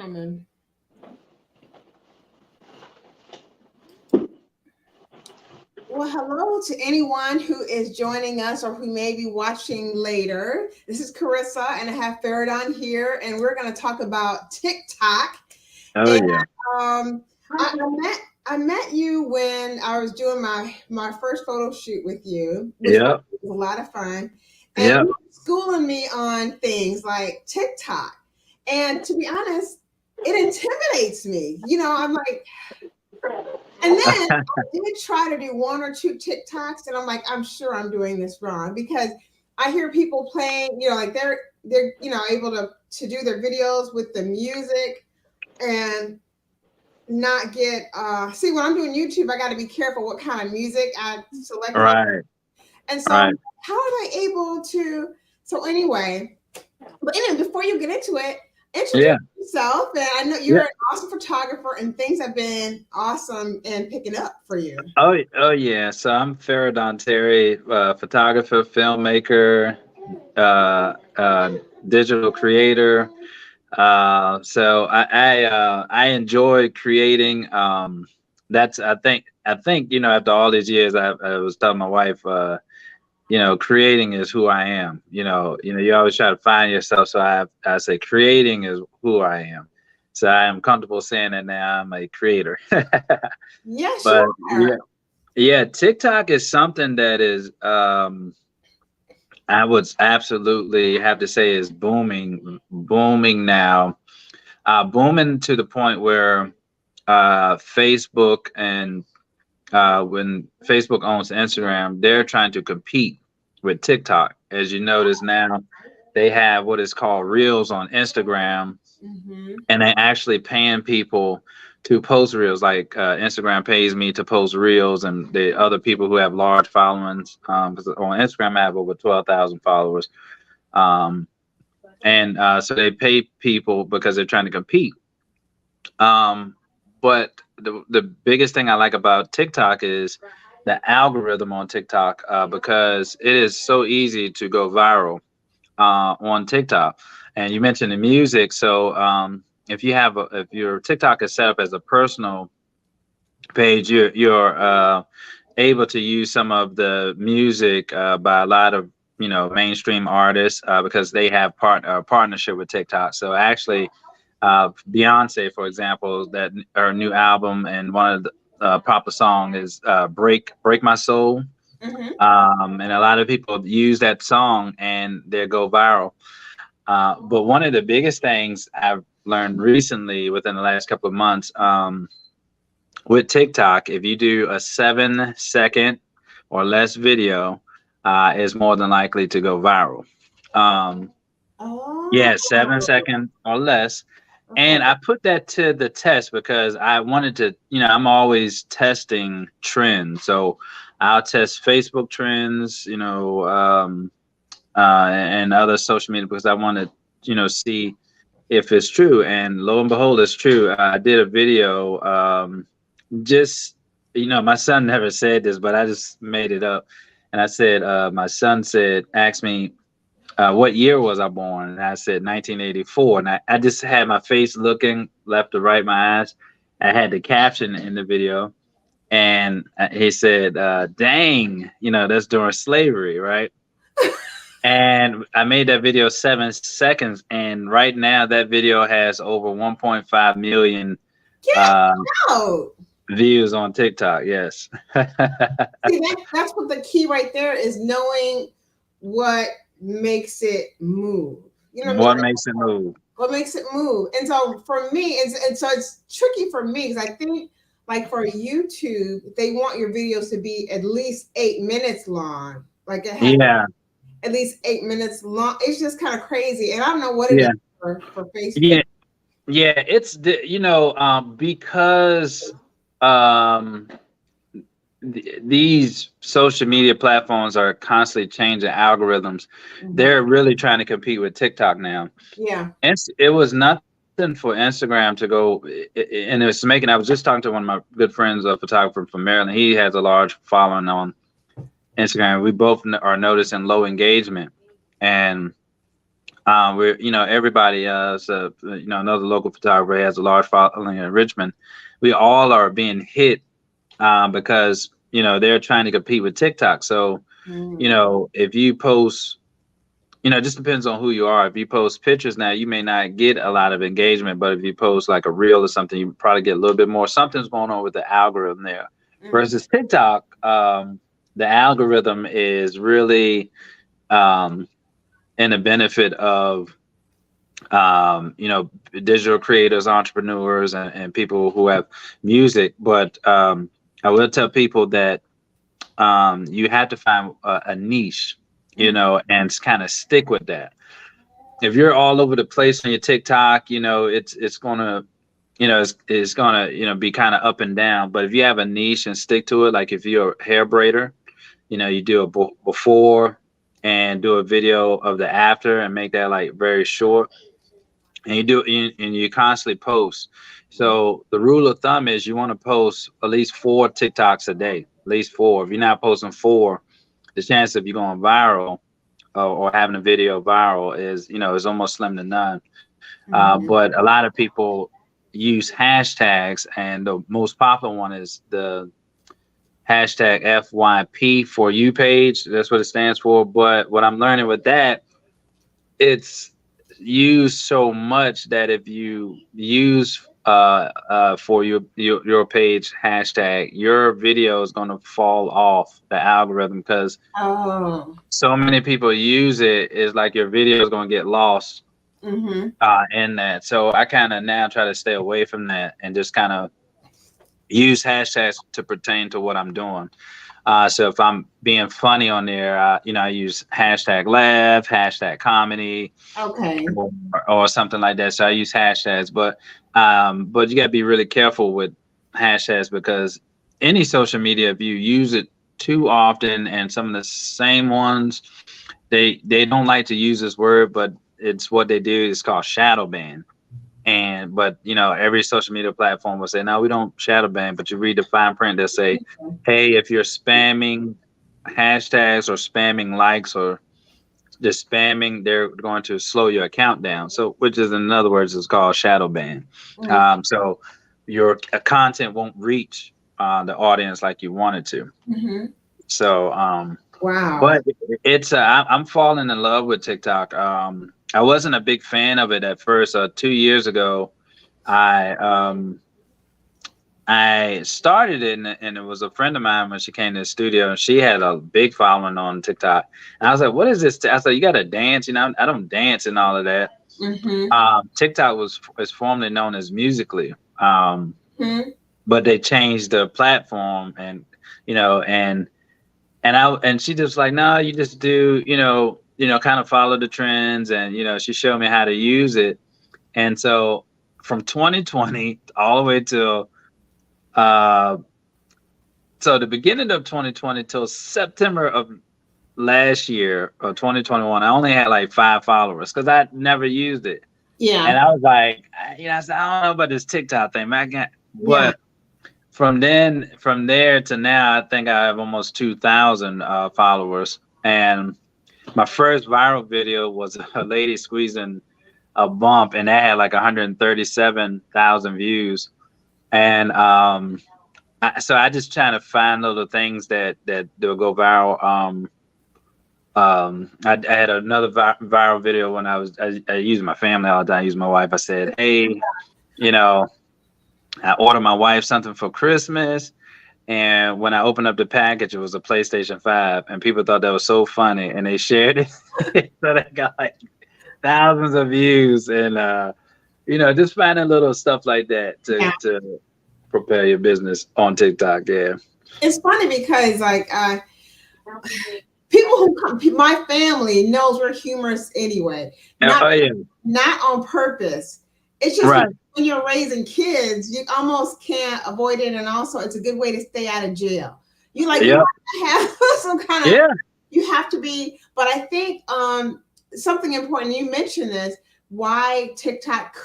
Simon. Well, hello to anyone who is joining us or who may be watching later. This is Carissa, and I have Feridon here, and we're going to talk about TikTok. Oh And yeah. um, I met you when I was doing my first photo shoot with you, which Yep. was a lot of fun. And you Yep. were schooling me on things like TikTok. And to be honest, it intimidates me. I'm like, and then I did try to do one or two TikToks, and I'm like, I'm sure I'm doing this wrong because I hear people playing, like they're able to do their videos with the music and not get see when I'm doing YouTube, I got to be careful what kind of music I select. Right. And so Right. how are they able to? So anyway, before you get into it, introduce Yeah. yourself. And I know you're Yeah. an awesome photographer, and things have been awesome and picking up for you. Oh yeah. So I'm Feridon Terry, photographer, filmmaker, digital creator. So I enjoy creating. That's I think after all these years, I was telling my wife, creating is who I am. You always try to find yourself. So I say creating is who I am. So I am comfortable saying that now I'm a creator. Yes, you But are. yeah, TikTok is something that is I would absolutely have to say is booming now. Booming to the point where Facebook and when Facebook owns Instagram, they're trying to compete with TikTok. As you notice now, they have what is called Reels on Instagram, and they're actually paying people to post Reels. Like Instagram pays me to post Reels, and the other people who have large followings. Because on Instagram, I have over 12,000 followers, um, and so they pay people because they're trying to compete. But the biggest thing I like about TikTok is the algorithm on TikTok, because it is so easy to go viral on TikTok. And you mentioned the music, so if your TikTok is set up as a personal page, you're able to use some of the music by a lot of mainstream artists because they have partnership with TikTok. So actually, Beyonce, for example, that her new album and one of the popular song is "Break My Soul," and a lot of people use that song and they go viral. But one of the biggest things I've learned recently within the last couple of months, with TikTok, if you do a 7 second or less video, is more than likely to go viral. Um, Oh, yeah, 7 second or less. okay. And I put that to the test because I wanted to, I'm always testing trends. So I'll test Facebook trends, and other social media because I want to, see if it's true. And lo and behold, it's true. I did a video, just, my son never said this, but I just made it up. And I said, my son asked me, what year was I born? And I said 1984. And I just had my face looking left to right, my eyes. I had the caption in the video. And he said, dang, that's during slavery, right? And I made that video 7 seconds. And right now, that video has over 1.5 million Get uh, out. views on TikTok. Yes. See, that's what the key right there is, knowing what makes it move. You know what I mean? What makes it move? What makes it move? And so for me, and so it's tricky for me because I think like for YouTube, they want your videos to be at least 8 minutes long. Like it has Yeah. at least 8 minutes long. It's just kind of crazy. And I don't know what it is Yeah. for Facebook. Yeah. Yeah. Because um, these social media platforms are constantly changing algorithms. They're really trying to compete with TikTok now. Yeah. And it was nothing for Instagram to go, and it's making. I was just talking to one of my good friends, a photographer from Maryland. He has a large following on Instagram. We both are noticing low engagement, and We're, everybody, so, another local photographer has a large following in Richmond. We all are being hit because, they're trying to compete with TikTok. So, Mm. if you post, it just depends on who you are. If you post pictures now, you may not get a lot of engagement, but if you post like a reel or something, you probably get a little bit more. Something's going on with the algorithm there. Mm. Versus TikTok, the algorithm is really um, in the benefit of digital creators, entrepreneurs, and people who have music. But I will tell people that you have to find a niche, Mm. and kind of stick with that. If you're all over the place on your TikTok, it's gonna, it's gonna, be kind of up and down. But if you have a niche and stick to it, like if you're a hair braider, you do a before and do a video of the after and make that like very short, and you constantly post. So the rule of thumb is you want to post at least 4 TikToks a day, at least 4. If you're not posting 4, the chance of you going viral or having a video viral is almost slim to none. Mhm. But a lot of people use hashtags, and the most popular one is the hashtag FYP for you page. That's what it stands for. But what I'm learning with that, it's used so much that if you use for your page hashtag, your video is going to fall off the algorithm because Oh. so many people use it. Is like your video is going to get lost Mhm. in that. So I kind of now try to stay away from that and just kind of use hashtags to pertain to what I'm doing. So if I'm being funny on there, I use hashtag laugh, hashtag comedy, Okay. or something like that. So I use hashtags, but you got to be really careful with hashtags because any social media, if you use it too often, and some of the same ones, they don't like to use this word, but it's what they do. It's called shadow ban. And but every social media platform will say, no, we don't shadow ban. But you read the fine print, they'll say, hey, if you're spamming hashtags or spamming likes or just spamming, they're going to slow your account down. So, which is in other words, is called shadow ban. Mm. So your content won't reach the audience like you want it to. Mhm. So, Wow. but I'm falling in love with TikTok. I wasn't a big fan of it at first. 2 years ago, I I started it, and it was a friend of mine when she came to the studio, and she had a big following on TikTok. And I was like, "What is this?" I said, "You got to dance." I don't dance and all of that. Mhm. TikTok is formerly known as Musically, Mhm. but they changed the platform, and you know, and she just like, "No, you just do, kind of follow the trends," and she showed me how to use it. And so from 2020 all the way till uh so the beginning of 2020 till September of last year or 2021, I only had like 5 followers because I never used it. And Yeah. I was like, I said, I don't know about this TikTok thing, man. Yeah. But from there to now, I think I have almost 2,000 followers. And my first viral video was a lady squeezing a bump, and that had like 137,000 views. And so I just trying to find little things that will go viral. I had another viral video when I use my family all the time. I use my wife. I said, hey, you know, I ordered my wife something for Christmas, and when I opened up the package, it was a PlayStation 5, and people thought that was so funny, and they shared it. So they got like thousands of views, and just finding little stuff like that Yeah. to prepare your business on TikTok. Yeah. It's funny because people who come, my family knows we're humorous anyway. Not Oh yeah. not on purpose. It's just Right. when you're raising kids, you almost can't avoid it, and also it's a good way to stay out of jail. You Yeah. have to have some kind of, Yeah. you have to be. But I think something important, you mentioned this, why TikTok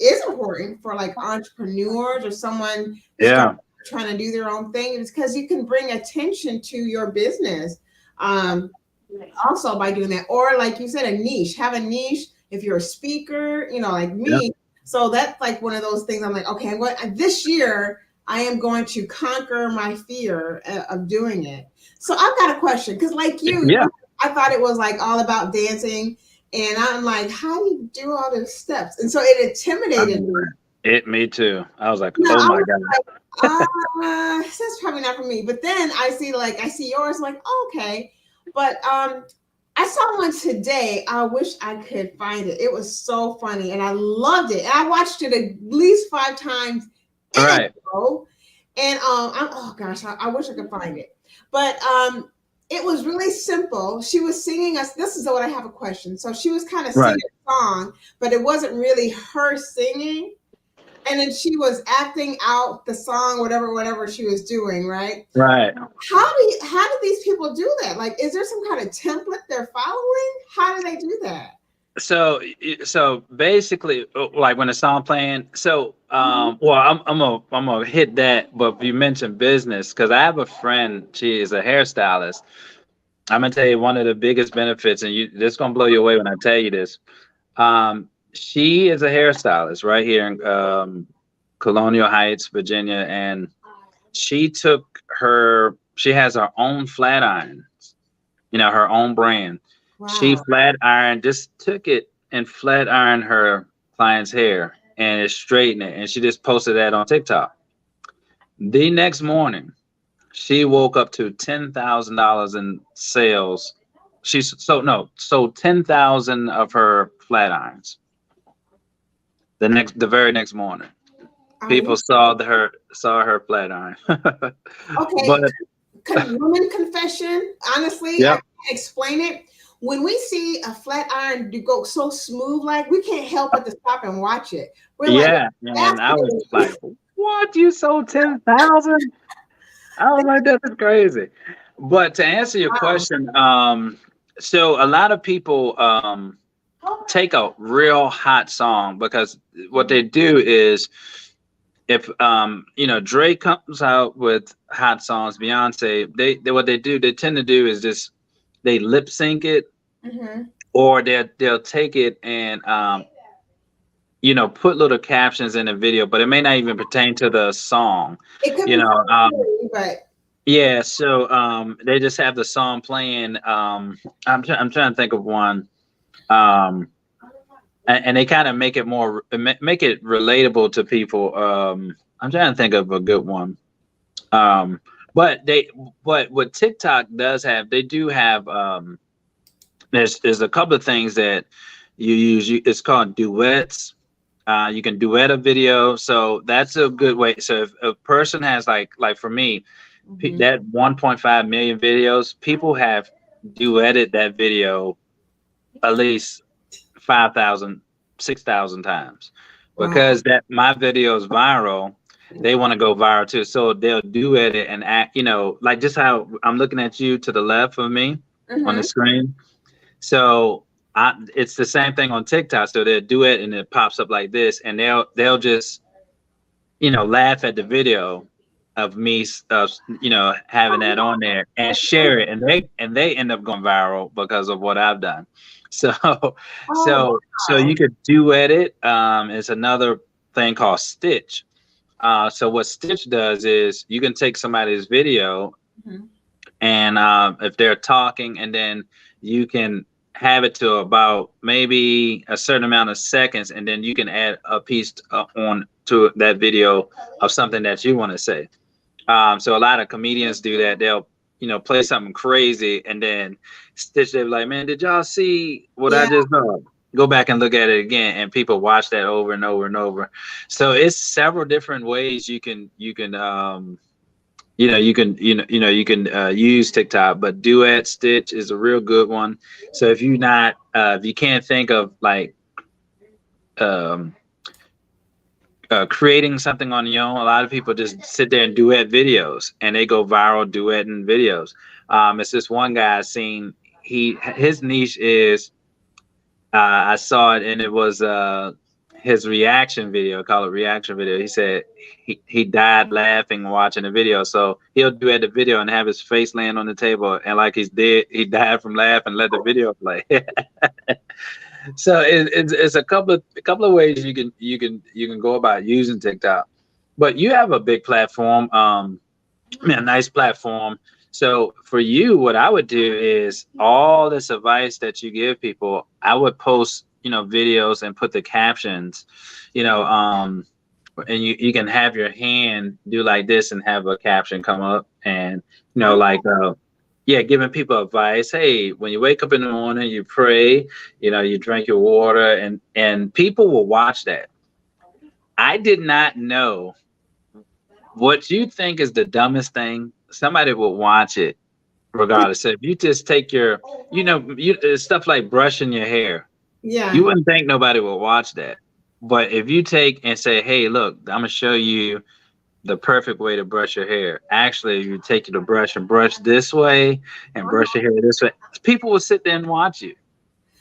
is important for like entrepreneurs or someone start Yeah. trying to do their own thing, is because you can bring attention to your business. Um, Also by doing that, or like you said, a niche, have a niche, if you're a speaker, you know, like Yep. me. So that's like one of those things. I'm like, okay, this year I am going to conquer my fear of doing it. So I've got a question because, like you, Yeah. I thought it was like all about dancing, and I'm like, how do you do all those steps? And so it intimidated me. Me too. I was like, No, oh I my was God. like, that's probably not for me. But then I see yours, like, oh, okay. But I saw one today. I wish I could find it. It was so funny, and I loved it. And I watched it at least 5 times in All a right. row. And oh gosh, I wish I could find it. But it was really simple. She was singing us. This is what I have a question. So she was kind of Right. singing a song, but it wasn't really her singing, and then she was acting out the song, whatever she was doing, right? Right. How do these people do that? Like, is there some kind of template they're following? How do they do that? So basically, like when the song playing, well, I'm gonna hit that, but you mentioned business because I have a friend. She is a hairstylist. I'm gonna tell you one of the biggest benefits, and this gonna blow you away when I tell you this. She is a hairstylist right here in Colonial Heights, Virginia, and she has her own flat iron, her own brand. She Wow. flat ironed, just took it and flat ironed her client's hair and it straightened it. And she just posted that on TikTok. The next morning, she woke up to $10,000 in sales. Sold 10,000 of her flat irons. The very next morning, Are people you saw her flat iron. okay? But Woman confession. Honestly, I yep, can't explain it. When we see a flat iron to go so smooth, like we can't help but to stop and watch it. We're like yeah, and I was fascinated. like, "What? You sold 10,000?" I was like, "That is crazy." But to answer your Wow. question, so a lot of people take a real hot song because what they do is if Dre comes out with hot songs, Beyonce, they what they do, they tend to do is just they lip sync it, Mm-hmm. or they'll take it and put little captions in the video, but it may not even pertain to the song. It could You be know, something silly, but yeah, so they just have the song playing. I'm trying to think of one. Um, and they kind of make it make it relatable to people. I'm trying to think of a good one. Um, but what TikTok does have, they do have there's a couple of things that you use. It's called duets. You can duet a video, so that's a good way. So if a person has like for me, mhm. that 1.5 million videos, people have duetted that video at least 5,000, 6,000 times Wow. because that my video is viral. They want to go viral too, so they'll duet it and act. Like just how I'm looking at you to the left of me on the Mm-hmm. screen. So it's the same thing on TikTok. So they'll do it and it pops up like this, and they'll just laugh at the video of me, having that on there and share it, and they end up going viral because of what I've done. So, Oh so wow. you could duet it. It's another thing called Stitch. So what Stitch does is you can take somebody's video Mm-hmm. and if they're talking, and then you can have it to about maybe a certain amount of seconds, and then you can add a piece on to that video of something that you want to say. So a lot of comedians do that. They'll play something crazy, and then Stitch, they're like, man, did y'all see what I Yeah. just saw? Go back and look at it again, and people watch that over and over and over. So it's several different ways you can use TikTok, but Duet Stitch is a real good one. So if you can't think of like um, creating something on your own, a lot of people just sit there and duet videos, and they go viral duetting videos. It's this one guy I seen. His niche is I saw it, and it was his reaction video. Call it reaction video. He said he died laughing watching the video. So he'll do at the video and have his face laying on the table, and like he's dead, he died from laughing. Let the video play. So it's a couple of ways you can go about using TikTok, but you have a big platform, I mean, a nice platform. So for you, what I would do is all this advice that you give people, I would post, videos and put the captions, you know, and you can have your hand do like this and have a caption come up and like yeah, giving people advice. Hey, when you wake up in the morning, you pray, you drink your water, and people will watch that. I did not know what you think is the dumbest thing. Somebody will watch it regardless. So if you just take stuff like brushing your hair, you Yeah. wouldn't think nobody will watch that. But if you take and say, hey, look, I'm gonna show you the perfect way to brush your hair. Actually, you take the brush and brush this way and brush your hair this way. People will sit there and watch you.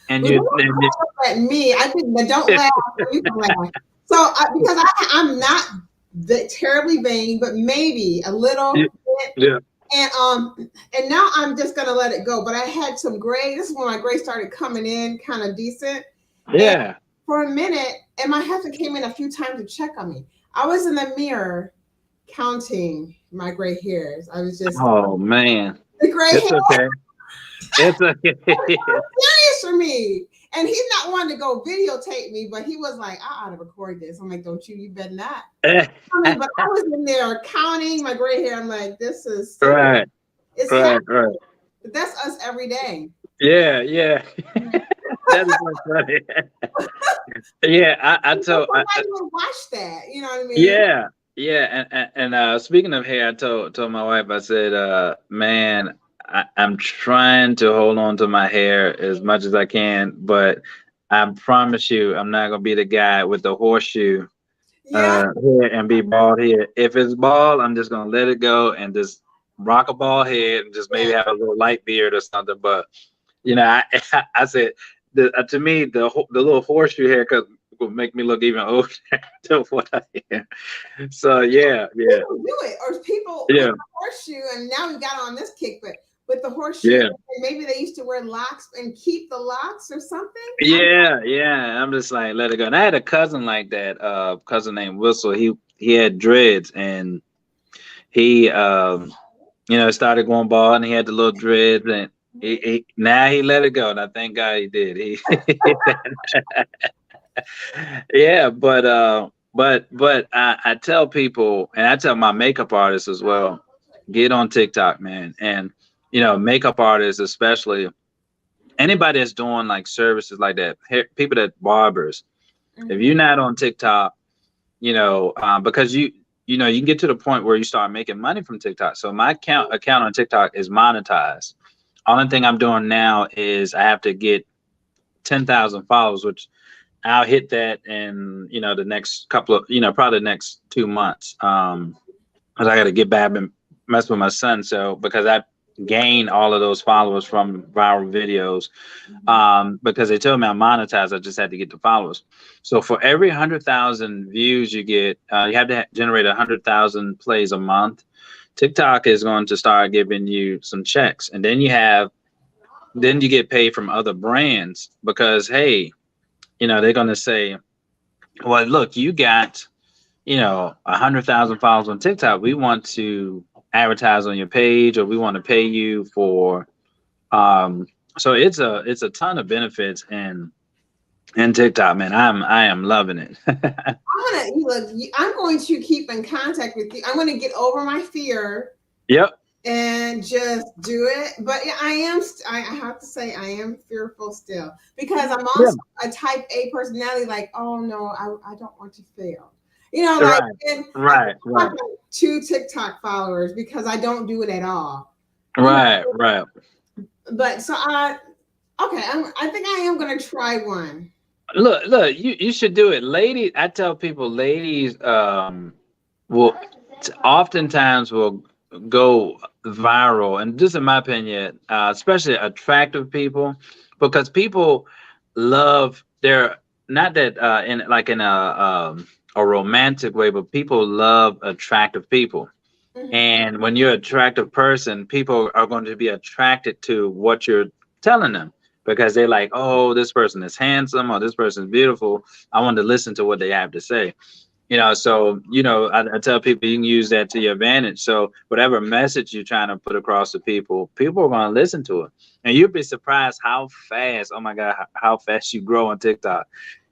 And Well, you, don't and you laugh at me. I think, but don't laugh. You can laugh. So, because I'm not terribly vain, but maybe a little bit. yeah, And now I'm just gonna let it go. But I had some gray. This is when my gray started coming in, kind of decent. And yeah. for a minute, and my husband came in a few times to check on me. I was in the mirror counting my gray hairs. I was just Oh man, the gray it's hair okay. It's okay. serious for me. And he's not wanting to go videotape me, but he was like, I ought to record this. I'm like, don't you? You better not. I mean, but I was in there counting my gray hair. I'm like, this is serious. right, It's right, happening. right. That's us every day. Yeah, yeah. That is so funny. Yeah, Somebody would watch that. You know what I mean? yeah, yeah. And speaking of hair, I told my wife, I said, man, I'm trying to hold on to my hair as much as I can, but I promise you, I'm not gonna be the guy with the horseshoe Yeah, hair and be bald head. If it's bald, I'm just gonna let it go and just rock a bald head and just maybe yeah. have a little light beard or something. But I I said to me the little horseshoe haircut will make me look even older than what I am. So yeah, yeah, People do it, or people with yeah, the horseshoe, and now we got on this kick, but with the horseshoe, yeah, and maybe they used to wear locks and keep the locks or something. yeah, yeah. I'm just like let it go. And I had a cousin like that, cousin named Whistle. He had dreads and he started going bald and he had the little dreads and now he let it go and I thank God he did. He yeah, but I tell people and I tell my makeup artists as well, get on TikTok, man. And makeup artists especially, anybody that's doing like services like that, people that barbers, if Mhm. you're not on TikTok, because you can get to the point where you start making money from TikTok. So my account on TikTok is monetized. Only thing I'm doing now is I have to get 10,000 followers, which I'll hit that in the next couple of probably the next 2 months. Because I got to get back and mess with my son. So because I gained all of those followers from viral videos, because they told me I'm monetized, I just had to get the followers. So for every 100,000 views you get, you have to generate 100,000 plays a month. TikTok is going to start giving you some checks, and then you get paid from other brands because hey, they're going to say, well, look, you got 100,000 followers on TikTok. We want to advertise on your page, or we want to pay you for. Um, so it's a ton of benefits in TikTok, man. I am loving it. I'm going to keep in contact with you. I'm going to get over my fear Yep. and just do it. But yeah, I have to say, I am fearful still because I'm Yeah. also a type A personality. Like, oh no, I don't want to fail. Like, Right. and I Right. have Right. like 2 TikTok followers because I don't do it at all. You know, Right. Right. but so okay, I think I am going to try one. Look, you should do it, ladies. I tell people, ladies, will oftentimes will go viral, and just in my opinion, especially attractive people, because people love their not that in a romantic way, but people love attractive people. Mhm. And when you're an attractive person, people are going to be attracted to what you're telling them because they're like, oh, this person is handsome or this person is beautiful. I want to listen to what they have to say. So I tell people you can use that to your advantage. So whatever message you're trying to put across to people, people are going to listen to it, and you'd be surprised how fast. Oh my God, how fast you grow on TikTok.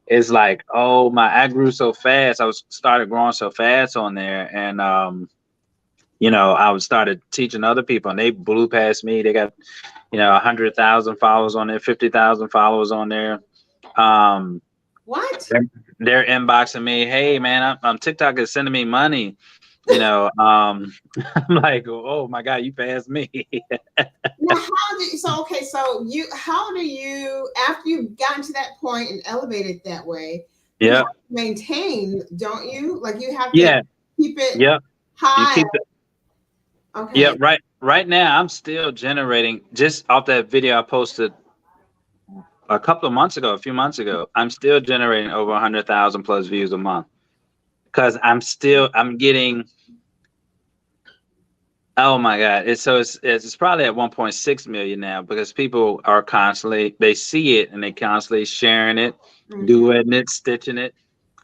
It's like, oh my, I grew so fast. I was started growing so fast on there, and I was started teaching other people, and they blew past me. They got 100,000 followers on there, 50,000 followers on there. Um, What? they're inboxing me, hey man, I'm TikTok is sending me money. I'm like, oh my God, you passed me. Now, how do you, so okay, so you how do you after you've gotten to that point and elevated that way, you have Yeah, to maintain, don't you? Like you have to yeah, keep it yeah. You high. keep it. Yeah, Okay. right now I'm still generating just off that video I posted a couple of months ago, a few months ago. I'm still generating over 100,000 plus views a month because I'm getting. Oh my God! It's probably at 1.6 million now because people are constantly, they see it and they constantly sharing it, Mhm. doing it, stitching it.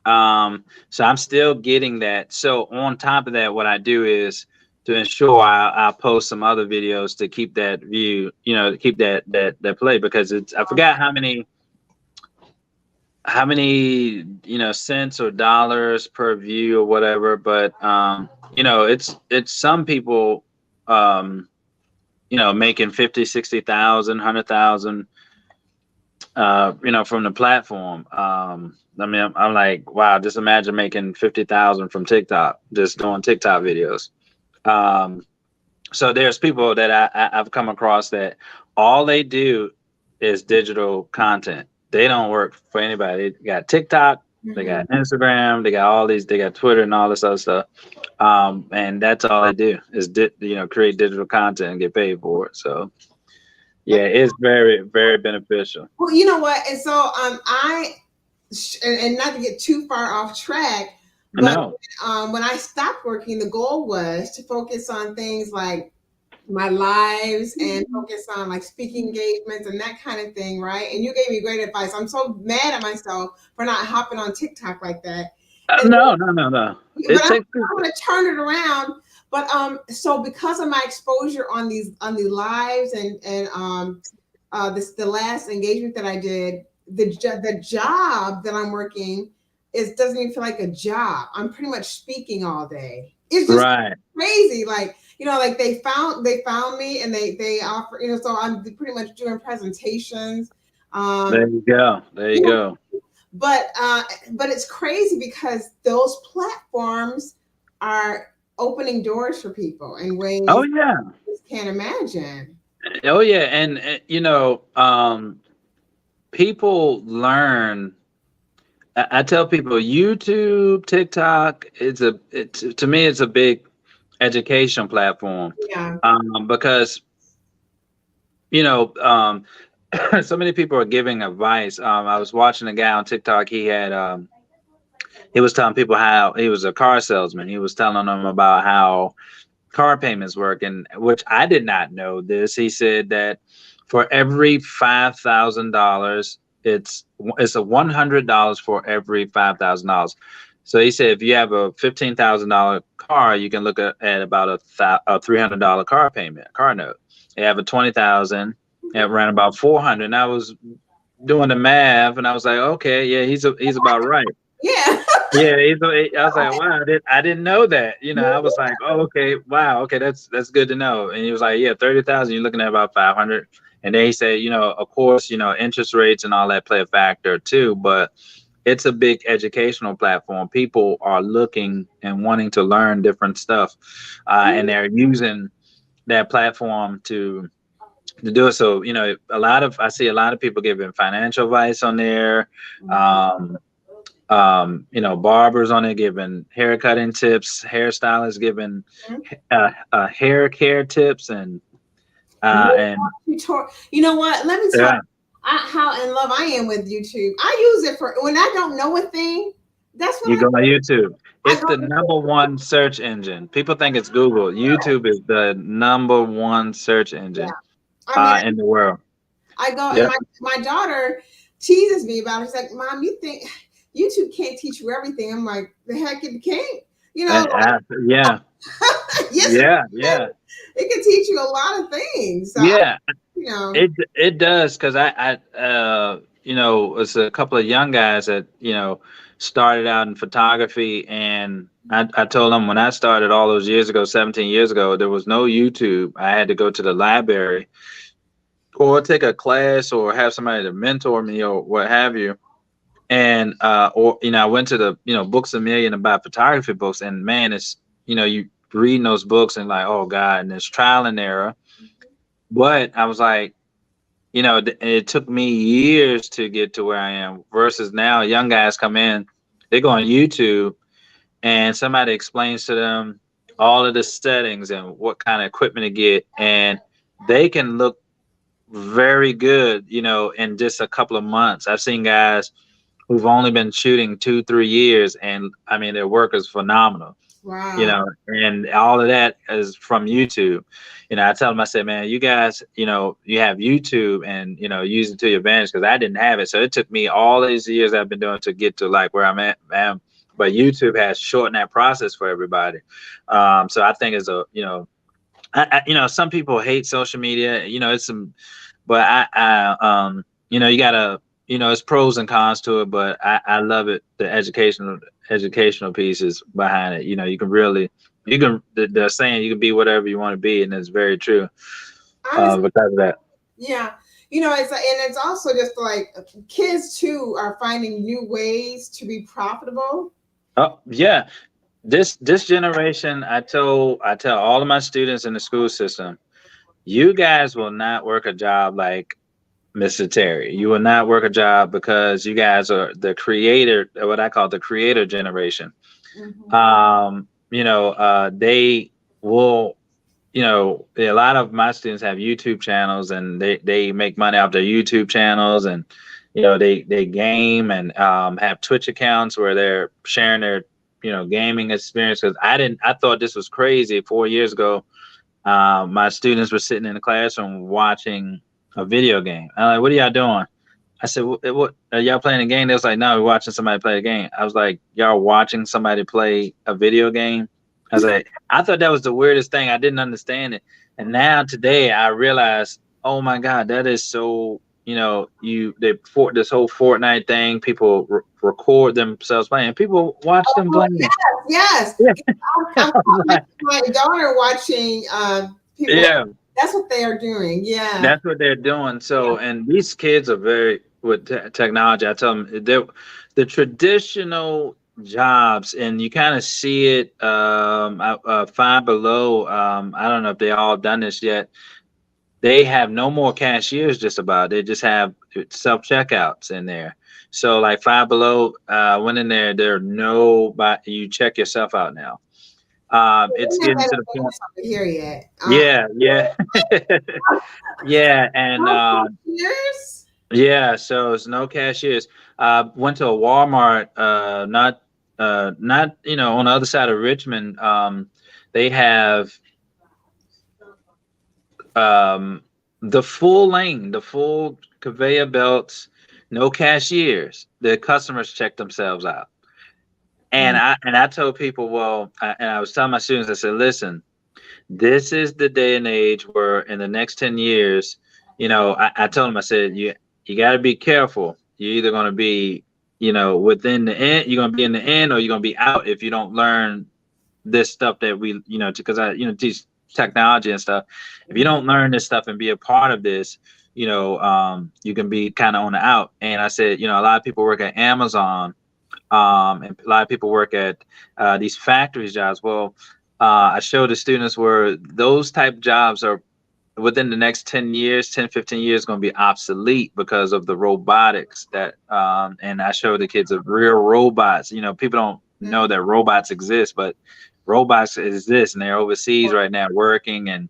So I'm still getting that. So on top of that, what I do is to ensure I'll post some other videos to keep that view, to keep that play, because I forgot how many cents or dollars per view or whatever, but it's some people um making 50, 60,000, 100,000 from the platform. I mean, I'm like, wow, just imagine making 50,000 from TikTok, just doing TikTok videos. um so there's people that I've come across that all they do is digital content. They don't work for anybody. They got TikTok, they got Mhm. Instagram, they got all these, they got Twitter and all this other stuff. And that's all they do is create digital content and get paid for it. So yeah, it's very, very beneficial. Well, you know what? And so and not to get too far off track, but No, when I stopped working, the goal was to focus on things like my lives and focus on like speaking engagements and that kind of thing, right? And you gave me great advice. I'm so mad at myself for not hopping on TikTok like that. And no. but It takes I'm gonna turn it around. But so because of my exposure on the lives and this the last engagement that I did, the job that I'm working is doesn't even feel like a job. I'm pretty much speaking all day. It's just right. crazy. Like like they found me and they offer so I'm pretty much doing presentations. There Um, you go. There you yeah, go. but it's crazy because those platforms are opening doors for people in ways Oh you yeah. just can't imagine. Oh yeah. And people learn. I tell people YouTube, TikTok, to me it's a big education platform, Yeah. because you know um, so many people are giving advice. I was watching a guy on TikTok. He was telling people how he was a car salesman. He was telling them about how car payments work, and which I did not know this. He said that for every $5,000, it's a $100 for every $5,000. So he said if you have a $15,000 car, you can look at about a $300 car note. You have a 20,000, it ran about 400. And I was doing the math, and I was like, okay, yeah, he's about right. Yeah. Yeah, I was like, wow, I didn't know that. I was like, oh, okay, wow, okay, that's good to know. And he was like, yeah, 30,000, you're looking at about 500. And then he said, of course, interest rates and all that play a factor too, but it's a big educational platform. People are looking and wanting to learn different stuff, and they're using that platform to do it. So, I see a lot of people giving financial advice on there. Um, barbers on it giving haircutting tips, hairstylists giving hair care tips, and You know what? Let me tell yeah, you how in love I am with YouTube. I use it for when I don't know a thing. That's what you go on YouTube. I It's go the to. number one search engine. People think it's Google. YouTube is the number one search Yeah. engine I mean, in the world. I go and Yep. my daughter teases me about it. She's like, Mom, you think YouTube can't teach you everything? I'm like, the heck it can't. You know, Yeah. yes, Yeah. Yeah. it can teach you a lot of things. So, Yeah. you know, It does, because you know, it's a couple of young guys that, you know, started out in photography, and I told them when I started all those years ago, 17 years ago, there was no YouTube. I had to go to the library or take a class or have somebody to mentor me or what have you. And or you know, I went to the, you know, Books a Million about photography books, and man, it's, you know, you reading those books and like, oh God, and it's trial and error. But I was like, you know, it took me years to get to where I am versus now young guys come in, they go on YouTube and somebody explains to them all of the settings and what kind of equipment to get, and they can look very good, you know, in just a couple of months. I've seen guys who've only been shooting 2 3 years, and I mean their work is phenomenal, you wow. know, and all of that is from YouTube. You know, I tell them, I said, man, you guys, you know, you have YouTube, and, you know, use it to your advantage, because I didn't have it. So it took me all these years I've been doing to get to like where I'm at, man. But YouTube has shortened that process for everybody. So I think it's a, you know, you know, some people hate social media, you know, it's some, but you know, you gotta, you know, it's pros and cons to it, but I love it. The educational pieces behind it. You know, you can really, you can, they're saying you can be whatever you want to be, and it's very true. Honestly, Because of that. yeah. You know, it's and it's also just like kids too are finding new ways to be profitable. Oh yeah, this generation, I tell all of my students in the school system, you guys will not work a job like Mr. Terry. You will not work a job, because you guys are the creator, what I call the creator generation. Mhm. You know, they will, you know, a lot of my students have YouTube channels, and they make money off their YouTube channels, and, you know, they game and have Twitch accounts where they're sharing their, you know, gaming experience. Because I thought this was crazy 4 years ago. My students were sitting in the classroom watching a video game. I'm like, what are y'all doing? I said, what are y'all playing a game? They was like, no, we're watching somebody play a game. I was like, y'all watching somebody play a video game? I was like, I thought that was the weirdest thing. I didn't understand it. And now today I realize, oh my God, that is so, you know, for this whole Fortnite thing, people record themselves playing. People watch them Oh, playing. yes. Yeah. I'm my daughter watching people. Yeah. That's what they are doing. Yeah. That's what they're doing. So, and these kids are very with technology. I tell them they're the traditional jobs, and you kind of see it. Five Below. I don't know if they all done this yet. They have no more cashiers. Just about. They just have self checkouts in there. So, like Five Below, went in there. There are no, but you check yourself out now. We It's don't have getting that to the point. over here yet. Yeah, yeah, yeah, and No years. yeah, so it's no cashiers. Went to a Walmart, not, you know, on the other side of Richmond. They have um, the full lane, the full conveyor belts, no cashiers. The customers check themselves out. And I told people, well, and I was telling my students, I said, listen, this is the day and age where in the next 10 years, you know, I told him, I said, you got to be careful. You're either going to be, you know, within the end, you're going to be in the end, or you're going to be out if you don't learn this stuff that we, you know, because I, you know, teach technology and stuff. If you don't learn this stuff and be a part of this, you know, you can be kind of on the out. And I said, you know, a lot of people work at Amazon, and a lot of people work at these factories jobs. Well, I showed the students where those type jobs are within the next 10 years, 10, 15 years, going to be obsolete because of the robotics that, and I show the kids of real robots. You know, people don't know that robots exist, but robots exist, and they're overseas right now working. And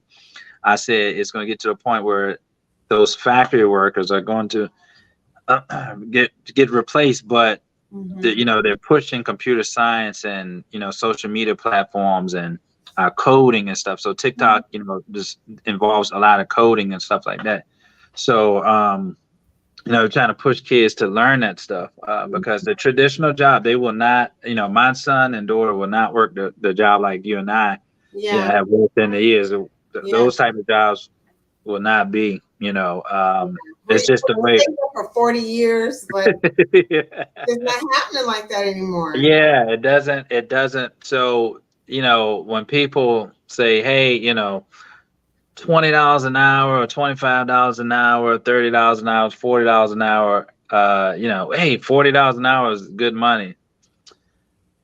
I said, it's going to get to the point where those factory workers are going to get replaced, but Mhm. you know, they're pushing computer science and, you know, social media platforms and coding and stuff. So TikTok, you know, just involves a lot of coding and stuff like that. So trying to push kids to learn that stuff because the traditional job, they will not, my son and daughter will not work the job like you and I, Yeah, have worked in the years. yeah. Those type of jobs will not be, Where it's you just the way. stay there for 40 years, like Yeah. it's not happening like that anymore. Yeah, it doesn't. So, when people say, hey, $20 an hour or $25 an hour, $30 an hour, $40 an hour, hey, $40 an hour is good money.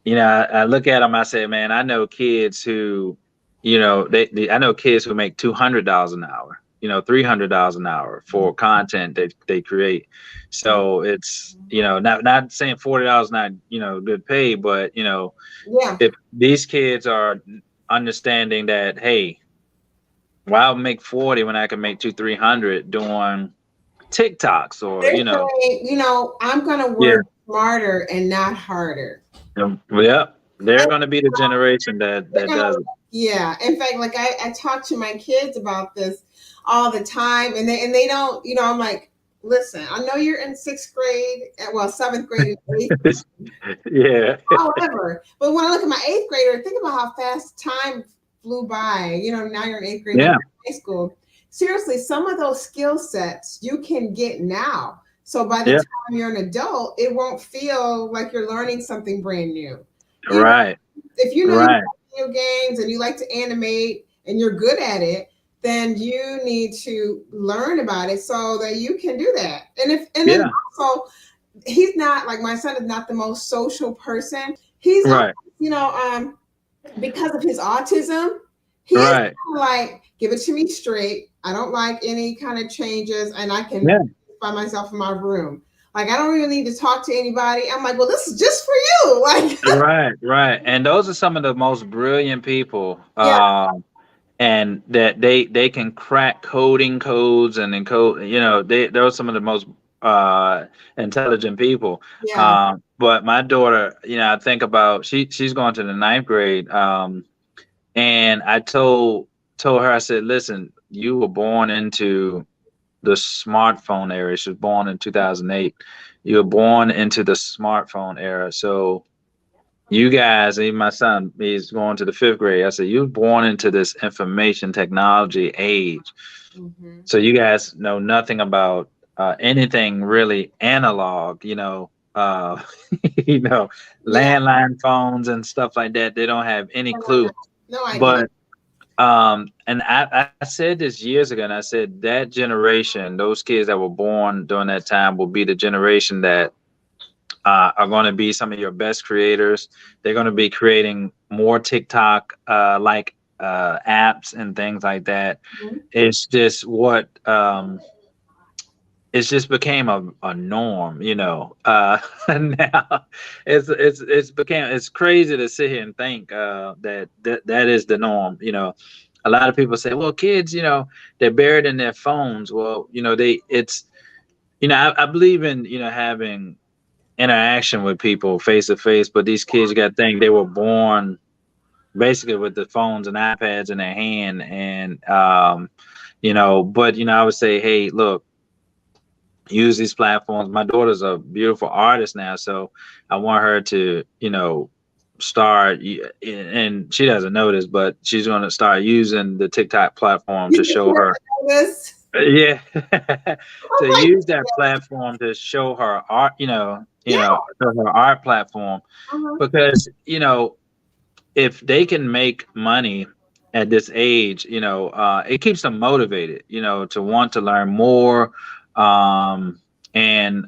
I look at them, I say, man, I know kids who, I know kids who make $200 an hour, $300 an hour for content that they create. So it's, not saying $40 not, good pay, but Yeah, if these kids are understanding that, hey, why I'll make 40 when I can make 300 doing TikToks or, they're saying, I'm gonna yeah, work smarter and not harder. yeah, they're And going to be the generation that they're gonna, does it. yeah. In fact, like I talk to my kids about this all the time, and they don't, I'm like, listen, I know you're in sixth grade, well, seventh grade and eighth. Yeah, However, but when I look at my eighth grader, think about how fast time flew by. Now you're in eighth grade, then yeah, high school. Seriously, some of those skill sets you can get now. So by the yeah, time you're an adult, it won't feel like you're learning something brand new. You know, right, if you know you right, like video games and you like to animate and you're good at it, then you need to learn about it so that you can do that. And then yeah, also he's not like my son is not the most social person. He's right, because of his autism, he is right, kind of like give it to me straight. I don't like any kind of changes, and I can yeah, by myself in my room. Like I don't really need to talk to anybody. I'm like, well, this is just for you. Like, right, right. And those are some of the most brilliant people. yeah, And that they can crack coding codes and encode, they're some of the most uh intelligent people. yeah. But my daughter, I think about, she's going to the ninth grade, and I told her, I said, listen, you were born into the smartphone era. She was born in 2008. You were born into the smartphone era. So you guys, even my son, he's going to the fifth grade. I said, you were born into this information technology age. Mm-hmm. So you guys know nothing about anything really analog, you know, Yeah, landline phones and stuff like that. They don't have any no, no, no, clue. no idea. But and I said this years ago, and I said that generation, those kids that were born during that time, will be the generation that are going to be some of your best creators. They're going to be creating more TikTok like apps and things like that. Mhm. It's just what it's just became a norm, now it's crazy to sit here and think that is the norm. A lot of people say, well, kids, they're buried in their phones. Well, I believe in, having interaction with people face to face, but these kids, you got to think, they were born basically with the phones and iPads in their hand. And but I would say, hey, look, use these platforms. My daughter's a beautiful artist now, so I want her to, start, and she doesn't know this, but she's going to start using the TikTok platform You to just show never her. know this. Yeah. To Oh my use that platform to show her art, yeah. show her art platform, Uh-huh. because if they can make money at this age, it keeps them motivated, to want to learn more. And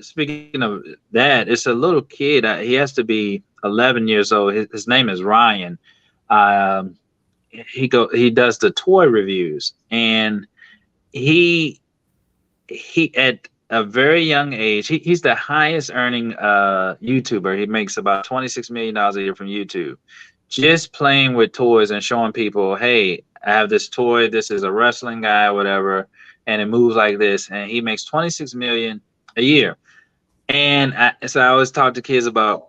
speaking of that, it's a little kid. He has to be 11 years old. His name is Ryan. Um, he does the toy reviews, and he at a very young age, he's the highest earning YouTuber. He makes about $26 million a year from YouTube, just playing with toys and showing people, hey, I have this toy, this is a wrestling guy or whatever, and it moves like this, and he makes 26 million a year. And so I always talk to kids about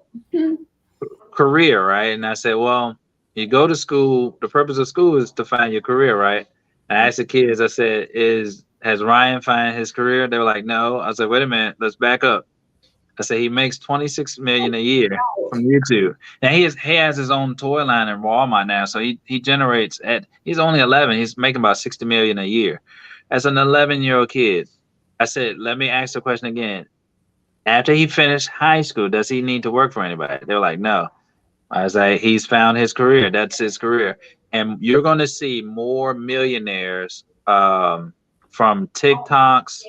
career, right? And I said, well, you go to school, the purpose of school is to find your career, right? I asked the kids, I said, has Ryan found his career? They were like, no. I said, wait a minute, let's back up. I said he makes 26 million a year from YouTube. Now he has his own toy line in Walmart now, so he generates at he's only 11. He's making about 60 million a year. As an 11-year-old kid, I said, let me ask the question again. After he finished high school, does he need to work for anybody? They're like, no. I was like, he's found his career. That's his career, and you're going to see more millionaires from TikToks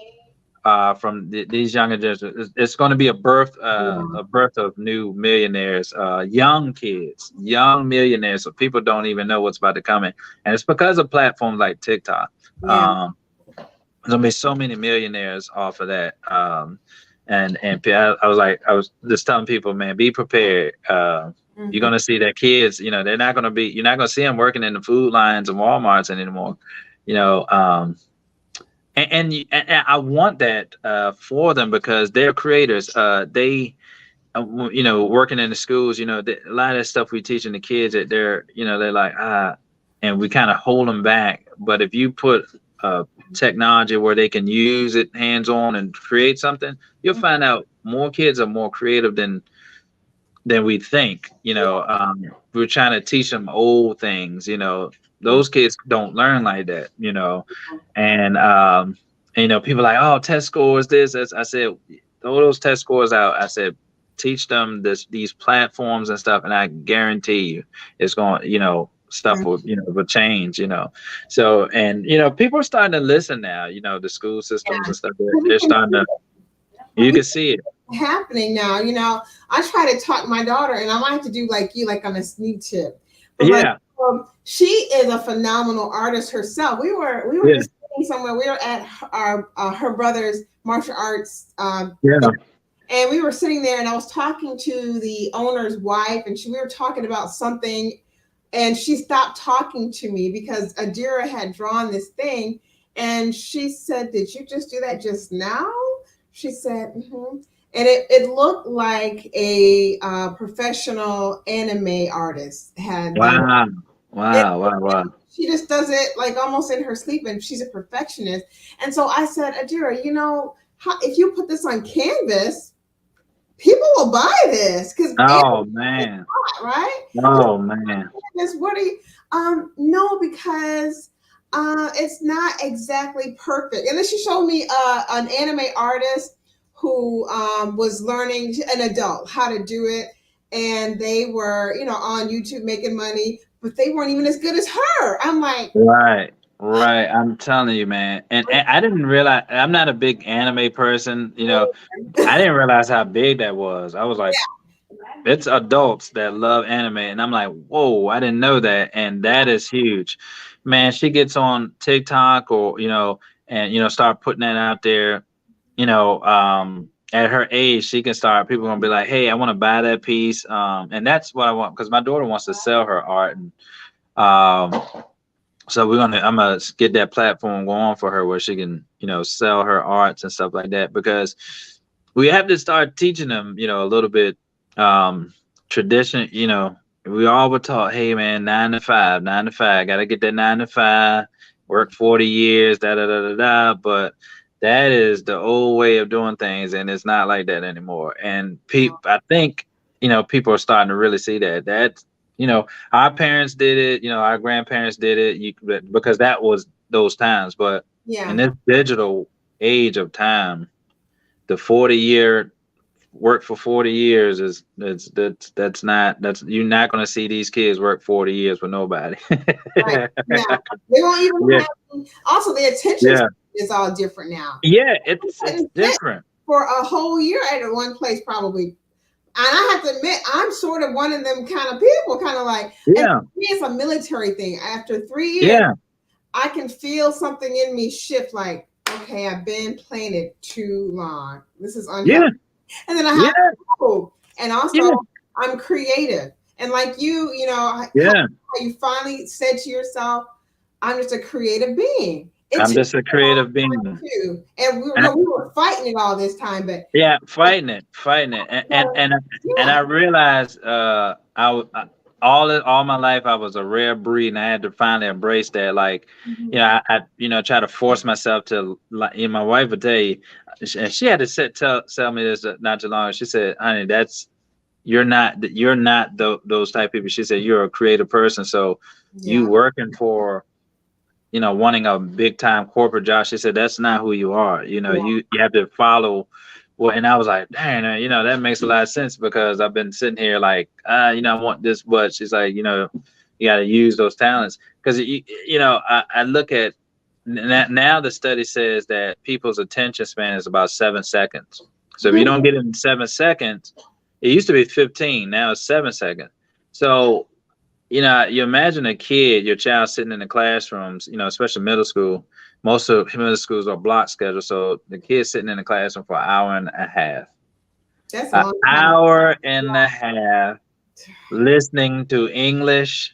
from these younger generations. It's going to be a birth of new millionaires, young kids, young millionaires. So people don't even know what's about to come in, and it's because of platforms like TikTok. Yeah. There's gonna be so many millionaires off of that. I was just telling people, man, be prepared. You're Mhm. gonna see that kids, they're not gonna be. You're not gonna see them working in the food lines and WalMarts anymore. You know, and I want that for them because they're creators. They working in the schools, a lot of that stuff we teaching the kids that they're like and we kind of hold them back. But if you put technology where they can use it hands on and create something, you'll find out more kids are more creative than we think. We're trying to teach them old things. Those kids don't learn like that. And people like, oh, test scores this. I said, throw those test scores out. I said, teach them these platforms and stuff, and I guarantee you, it's going. Stuff will change. So people are starting to listen now. The school systems and stuff. They're starting to. You We can see it. happening now. I try to talk my daughter, and I might have to do like you, like on a sneak tip. But Yeah. she is a phenomenal artist herself. We were Yeah. just sitting somewhere. We were at our her brother's martial arts, Yeah. and we were sitting there, and I was talking to the owner's wife, and we were talking about something, and she stopped talking to me because Adira had drawn this thing, and she said, "Did you just do that just now?" She said, "Mm-hmm." And it looked like a professional anime artist had done Wow. it. Wow. Wow. Wow. She just does it like almost in her sleep, and she's a perfectionist. And so I said, Adira, if you put this on canvas, people will buy this because Oh man. right? Oh man. This what do you no, because it's not exactly perfect. And then she showed me an anime artist who was learning, an adult, how to do it, and they were on YouTube making money, but they weren't even as good as her. I'm like, Right. Right. I'm telling you, man. And I didn't realize I'm not a big anime person. I didn't realize how big that was. I was like, it's adults that love anime, and I'm like, whoa, I didn't know that, and that is huge, man. She gets on TikTok or and start putting that out there. At her age, she can start. People gonna be like, hey, I want to buy that piece, and that's what I want because my daughter wants to sell her art, and um, so I'm gonna get that platform going for her where she can sell her arts and stuff like that because we have to start teaching them a little bit tradition. We all were taught, hey man, 9 to 5, 9 to 5, gotta get that 9 to 5, work 40 years, da da da da da. But that is the old way of doing things, and it's not like that anymore. And I think people are starting to really see that our parents did it, our grandparents did it, because that was those times. But in yeah, this digital age of time, the 40-year work for 40 years that's not that's you're not going to see these kids work 40 years with nobody. right. Yeah, they won't even Yeah. have. Also, the attention Yeah. is all different now. Yeah. You It's couldn't sit different. for a whole year at one place, probably. And I have to admit, I'm sort of one of them kind of people, kind of like, and Yeah. for me, it's a military thing. After 3 years, Yeah. I can feel something in me shift like, okay, I've been playing it too long. This is Yeah. unhealthy. And then I have Yeah. hope. And also, Yeah. I'm creative. And like how Yeah. you finally said to yourself, I'm just a creative being. It I'm took just a me a long creative time being. too. And we were, And no, we were fighting it all this time, but yeah, fighting it, and yeah, I realized all my life I was a rare breed, and I had to finally embrace that. Like, Mhm. I try to force myself to, like, my wife would tell you, and she had to tell me this not too long ago. She said, "Honey, that's you're not those type of people." She said, "You're a creative person, so you Yeah. working for, wanting a big time corporate job." She said, "That's not who you are. Yeah. You have to follow." Well, and I was like, "Dang, that makes a lot of sense because I've been sitting here like, I want this," but she's like, you got to use those talents because I look at now the study says that people's attention span is about 7 seconds. So if you don't get it in 7 seconds, it used to be 15, now it's 7 seconds. So you imagine a kid, your child sitting in the classrooms, especially middle school. Most of middle schools are block scheduled, so the kid's sitting in the classroom for an hour and a half, That's a an long time. hour and a half, listening to English,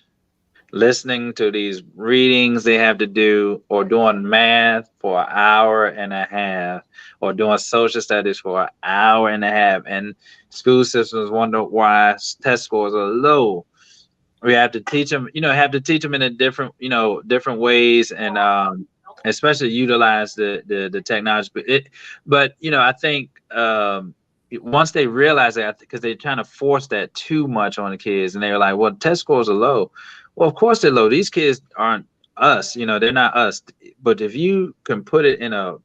listening to these readings they have to do, or doing math for an hour and a half, or doing social studies for an hour and a half. And school systems wonder why test scores are low. We have to teach them, have to teach them in a different, different ways, and especially utilize the technology. But I think once they realize that, because they're trying to force that too much on the kids, and they're like, well, test scores are low. Well, of course they're low. These kids aren't us, they're not us. But if you can put it in a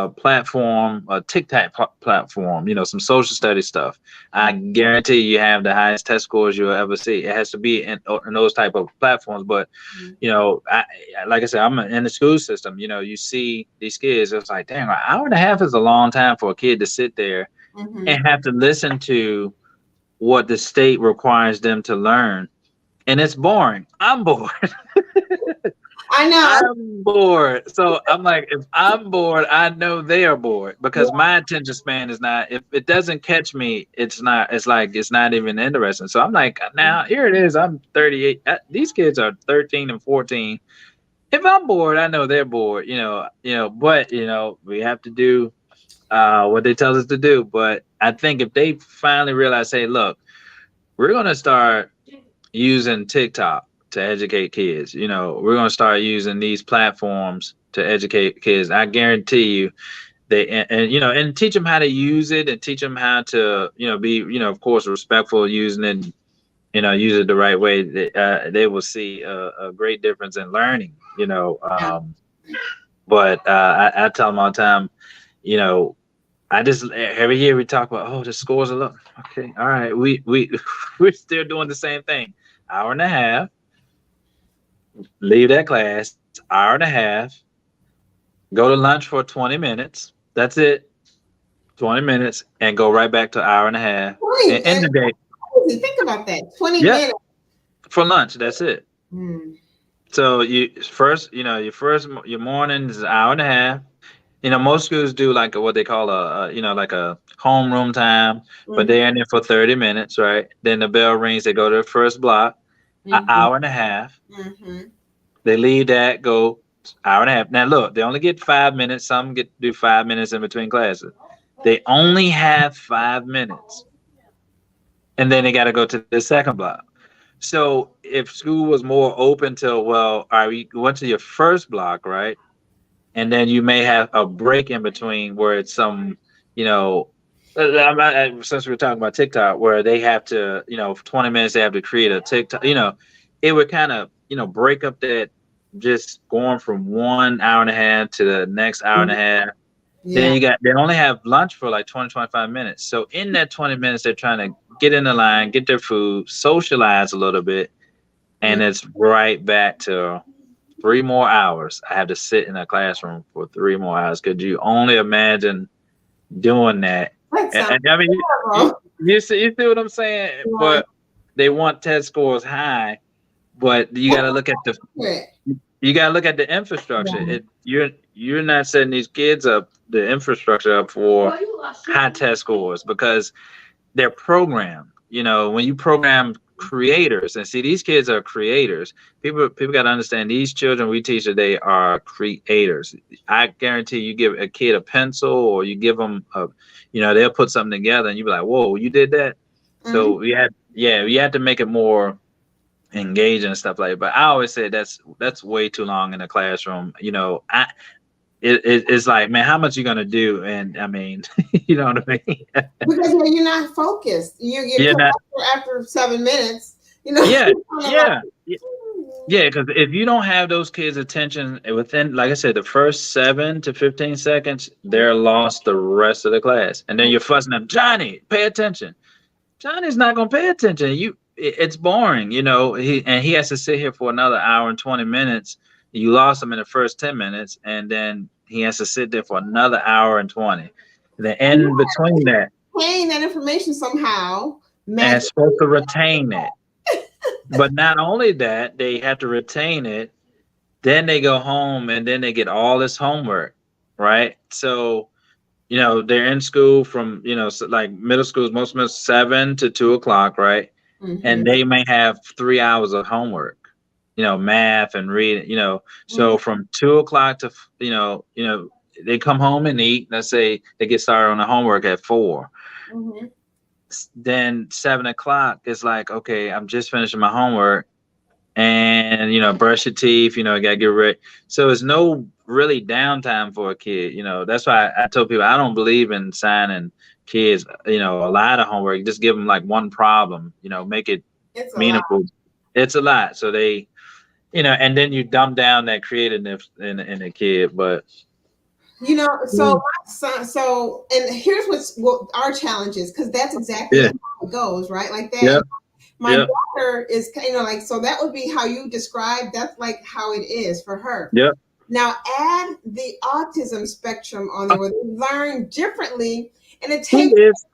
platform, a TikTok platform, some social study stuff, I guarantee you have the highest test scores you'll ever see. It has to be in those type of platforms. But, like I said, I'm in the school system. You see these kids, it's like, dang, an hour and a half is a long time for a kid to sit there Mm-hmm. and have to listen to what the state requires them to learn. And it's boring. I'm bored. I know. I'm bored. So I'm like, if I'm bored, I know they are bored because Yeah. my attention span is not, if it doesn't catch me, it's not, it's like, it's not even interesting. So I'm like, now here it is. I'm 38. These kids are 13 and 14. If I'm bored, I know they're bored, but, we have to do what they tell us to do. But I think if they finally realize, hey, look, we're going to start using TikTok to educate kids. We're going to start using these platforms to educate kids. I guarantee you they and teach them how to use it, and teach them how to be of course respectful using it. Use it the right way. They will see a great difference in learning. Yeah. But I tell them all the time. You know, I just every year we talk about, oh, the scores are low. Okay, all right, we we're still doing the same thing. Hour and a half, leave that class, hour and a half, go to lunch for 20 minutes. That's it, 20 minutes, and go right back to hour and a half. Right. In the day, Think about that. 20 yep, minutes. for lunch. That's it. Mm. So your morning is an hour and a half. Most schools do like what they call like a homeroom time, but Mm-hmm. they're in there for 30 minutes, right? Then the bell rings, they go to the first block, an Mm-hmm. hour and a half. Mm-hmm. They leave that, go hour and a half. Now look, they only get 5 minutes. Some get do 5 minutes in between classes. They only have 5 minutes, and then they got to go to the second block. So if school was more open to, well, all right, we went to your first block, right? And then you may have a break in between where it's some, you know, since we're talking about TikTok, where they have to, for 20 minutes they have to create a TikTok, it would kind of, break up that, just going from 1 hour and a half to the next hour and a half. Then Yeah. they only have lunch for like 20, 25 minutes. So in that 20 minutes, they're trying to get in the line, get their food, socialize a little bit, Mm. and it's right back to 3 more hours. I have to sit in a classroom for 3 more hours. Could you only imagine doing that? That sounds And I mean, you, terrible. you see what I'm saying? Yeah. But they want test scores high, but you got to look at the That's infrastructure. yeah. You're not setting these kids up, the infrastructure up for high test scores, because they're programmed. When you program creators, and see, these kids are creators. People got to understand, these children we teach today are creators. I guarantee you give a kid a pencil, or you give them they'll put something together, and you be like, whoa, you did that. Mm-hmm. So we had to make it more. engaging and stuff like that. But I always say that's way too long in the classroom. It's like, man, how much you gonna do? And I mean, you know what I mean? Because you're not focused. You You're come not. after 7 minutes. You know, Yeah, you're kind of like, yeah, yeah. Because if you don't have those kids' attention within, like I said, the first 7 to 15 seconds, they're lost the rest of the class, and then you're fussing them, Johnny, pay attention. Johnny's not gonna pay attention. It's boring, you know. He has to sit here for another hour and 20 minutes. You lost him in the first 10 minutes, and then he has to sit there for another hour and 20. The in between that, paying that information somehow and magically. supposed to retain it. But not only that, they have to retain it. Then they go home, and then they get all this homework, right? So they're in school from like middle schools, most middle 7 to 2 o'clock, right? And Mm-hmm. they may have 3 hours of homework, math and reading, Mm-hmm. so from 2 o'clock to they come home and eat. Let's say they get started on the homework at 4. Mm-hmm. Then 7 o'clock is like, okay, I'm just finishing my homework, and brush your teeth, gotta get ready. So it's no really downtime for a kid. That's why I told people I don't believe in signing kids a lot of homework. Just give them like one problem, make it It's a lot. meaningful. It's a lot, so they and then you dumb down that creativeness in a kid. But So my son, and here's what our challenge is, because that's exactly yeah, how it goes, right? Like that. yep, And my yep, daughter is, like, so that would be how you describe, that's like how it is for her. yep. Now add the autism spectrum on there, where they learn differently, and it He takes is.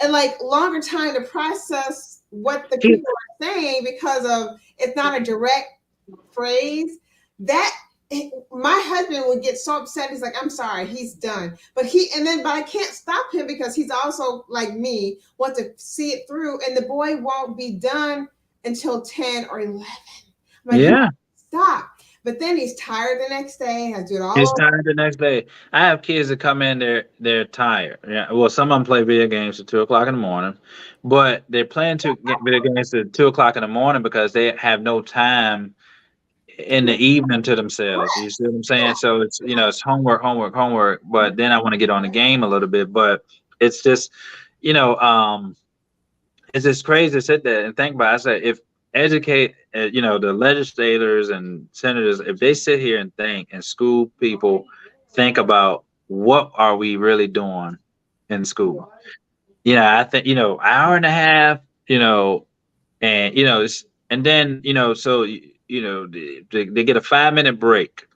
a like longer time to process what the He, people are saying, because of it's not a direct phrase. That my husband would get so upset. He's like, I'm sorry, he's done. But I can't stop him, because he's also like me, want to see it through, and the boy won't be done until 10 or 11. I'm like, you yeah. stop. But then he's tired the next day, has to do it all It's over. tired the next day. I have kids that come in, they're tired. Yeah, well, some of them play video games at 2 o'clock in the morning, but they're playing video games at 2 o'clock in the morning because they have no time in the evening to themselves. You see what I'm saying? So it's homework, homework, homework. But then I want to get on the game a little bit. But it's just, you know, um, it's just crazy to sit there and think about it. I said, if the legislators and senators, if they sit here and think, and school people think about what are we really doing in school. I think, hour and a half, and, and then, so, they get a 5 minute break.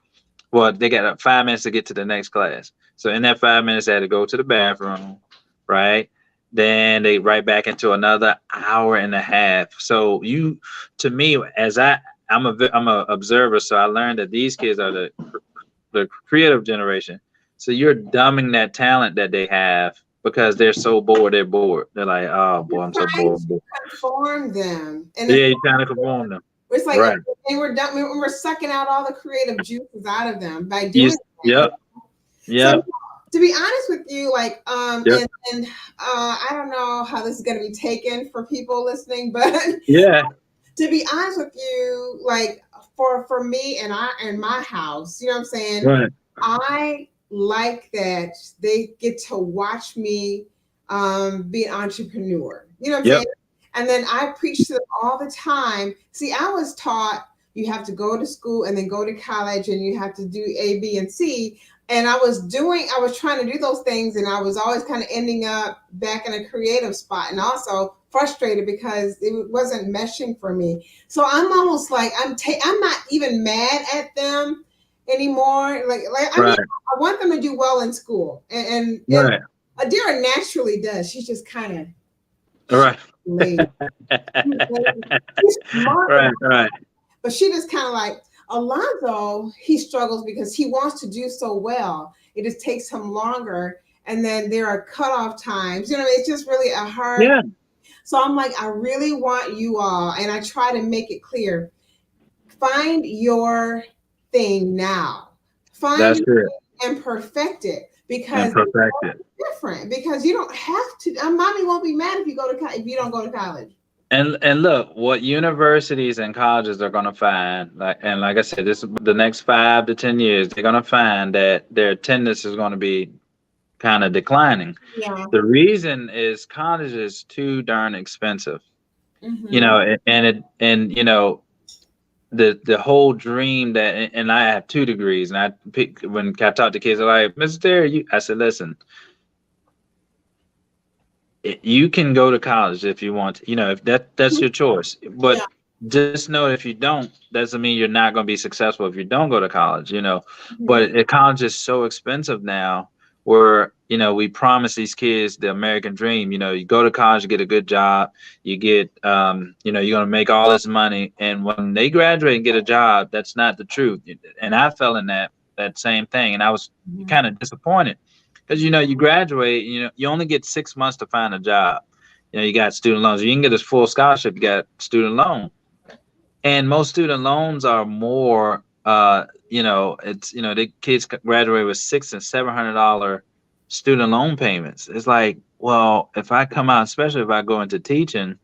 Well, they got 5 minutes to get to the next class. So in that 5 minutes, they had to go to the bathroom, right? Then they right back into another hour and a half. So to me, I'm a observer, so I learned that these kids are the creative generation. So you're dumbing that talent that they have because they're so bored. They're bored. They're like, oh boy, I'm so Trying bored. to conform them, and Yeah, you're trying to conform them. it's like, Right. and we're done. We're sucking out all the creative juices out of them by You. doing that. Yep. So Yep. to be honest with you, like, Yep. and I don't know how this is going to be taken for people listening, but Yeah. to be honest with you, like, for me and my house, you know what I'm saying? Right. I like that they get to watch me be an entrepreneur. You know what I'm Yep. saying? And then I preach to them all the time. See, I was taught you have to go to school and then go to college, and you have to do A, B, and C. And I was trying to do those things, and I was always kind of ending up back in a creative spot, and also frustrated because it wasn't meshing for me. So I'm almost like I'm not even mad at them anymore. I mean, Right. I want them to do well in school, and Right. Adira naturally does. She's just kind of Right. late. She's smart, Right. Right. but she just kind of like Alonzo. He struggles because he wants to do so well. It just takes him longer, and then there are cutoff times. It's just really a hard. Yeah. So I'm like, I really want you all, and I try to make it clear. Find your thing now. Find That's it it. and perfect it, And because perfect it. different, because you don't have to. Mommy won't be mad if you don't go to college. And look, what universities and colleges are going to find, like I said, this the next 5 to 10 years, they're going to find that their attendance is going to be kind of declining. Yeah. The reason is college is too darn expensive. Mm-hmm. And the whole dream and I have 2 degrees, and I pick when I talk to kids, they're like, Mr. Terry, I said, listen, you can go to college if you want, if that's your choice, Yeah. but just know if you don't, doesn't mean you're not going to be successful if you don't go to college. Mm-hmm. But college is so expensive now, where we promise these kids the American dream. You go to college, you get a good job, you get you're going to make all this money, and when they graduate and get a job, that's not the truth. And I fell in that same thing, and I was Mm-hmm. kind of disappointed because you graduate, you only get 6 months to find a job. You got student loans. You can get a full scholarship. You got student loan, and most student loans are more. It's the kids graduate with $600 and $700 student loan payments. It's like, well, if I come out, especially if I go into teaching,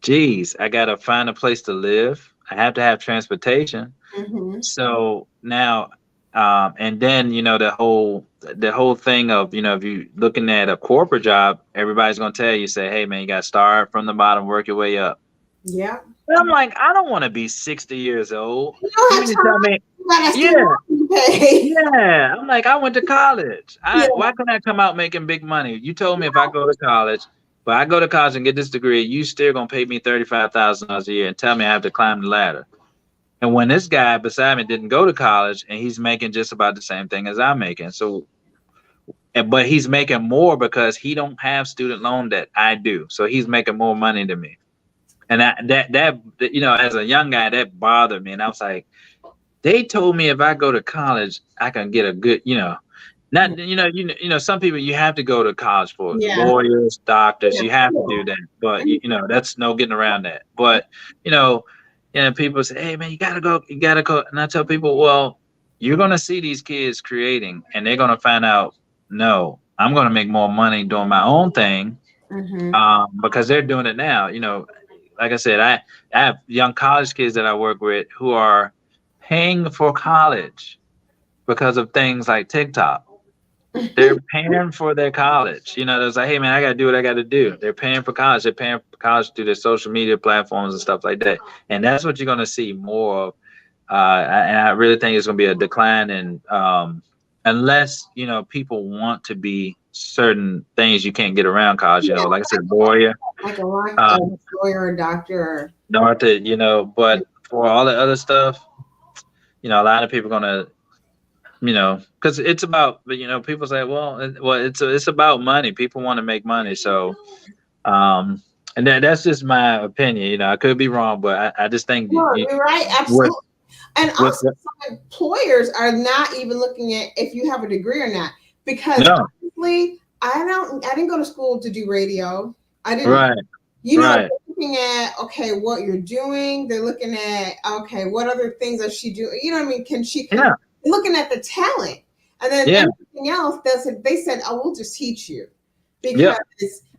geez, I gotta find a place to live. I have to have transportation. Mm-hmm. So now, and then the whole thing of if you looking at a corporate job, everybody's gonna tell you, say, hey man, you gotta start from the bottom, work your way up. Yeah. And I'm like, I don't want to be 60 years old. You don't You have mean to tell time. me? You got that Yeah, student loan to pay. yeah. I'm like, I went to college. Yeah. Why couldn't I come out making big money? You told me if I go to college, but I go to college and get this degree, you still gonna pay me $35,000 a year and tell me I have to climb the ladder. And when this guy beside me didn't go to college and he's making just about the same thing as I'm making. So, but he's making more because he don't have student loan that I do. So he's making more money than me. And as a young guy, that bothered me. And I was like, they told me if I go to college, I can get a good, not, some people you have to go to college for Yeah. lawyers, doctors, Yeah. you have to do that. But that's no getting around that. But you know, people say, "Hey man, you gotta go," and I tell people, "Well, you're gonna see these kids creating, and they're gonna find out, no, I'm gonna make more money doing my own thing, Mm-hmm. because they're doing it now." Like I said, I have young college kids that I work with who are paying for college because of things like TikTok. They're paying for their college. There's like, hey man, I gotta do what I gotta do. They're paying for college. They're paying for college through their social media platforms and stuff like that. And that's what you're gonna see more of. And I really think it's gonna be a decline in, unless people want to be certain things you can't get around college. Yeah. Like I said, lawyer, Like a um, lawyer or doctor. North, but for all the other stuff, a lot of people gonna because it's about, people say, well, it's about money. People want to make money. So, and that's just my opinion. I could be wrong, but I just think No, you're right. with, Absolutely. And with, also, some employers are not even looking at if you have a degree or not, because no, honestly, I didn't go to school to do radio. I didn't. right, They're right. looking at, okay, what you're doing. They're looking at, okay, what other things does she do? You know what I mean? Can she come? Yeah, Looking at the talent, and then yeah, everything else. They said, oh, we'll just teach you, because yep,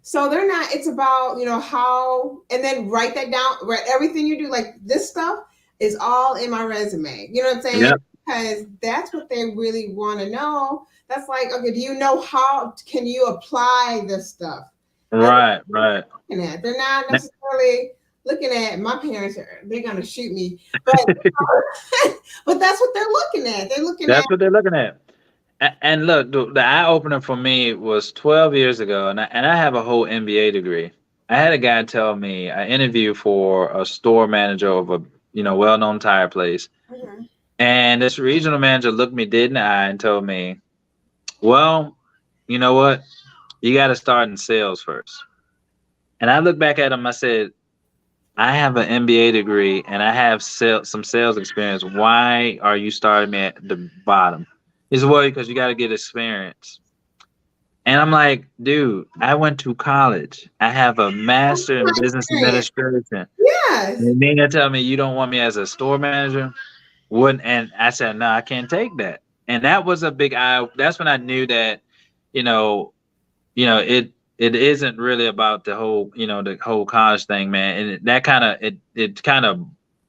so they're not. It's about how, and then write that down. Write everything you do, like this stuff is all in my resume. You know what I'm saying? yep, Because that's what they really want to know. That's like, okay, do you know how can you apply this stuff? That's right, right. looking at. They're not necessarily looking at my parents. They're gonna shoot me, but but that's what they're looking at. They're looking at. That's what they're looking at. And look, the eye opener for me was 12 years ago, and I have a whole MBA degree. I had a guy tell me, I interviewed for a store manager of a well-known tire place, Mhm. and this regional manager looked me dead in the eye and told me, "Well, you know what? You got to start in sales first." And I looked back at him. I said, "I have an MBA degree and I have some sales experience. Why are you starting me at the bottom?" He said, "Well, because you got to get experience." And I'm like, dude, I went to college. I have a master in business administration. Yes. And then you tell me you don't want me as a store manager? Wouldn't and I said, no, I can't take that. And that was a big eye. That's when I knew that, you know, it it isn't really about the whole, the whole college thing, man. And that kind of it kind of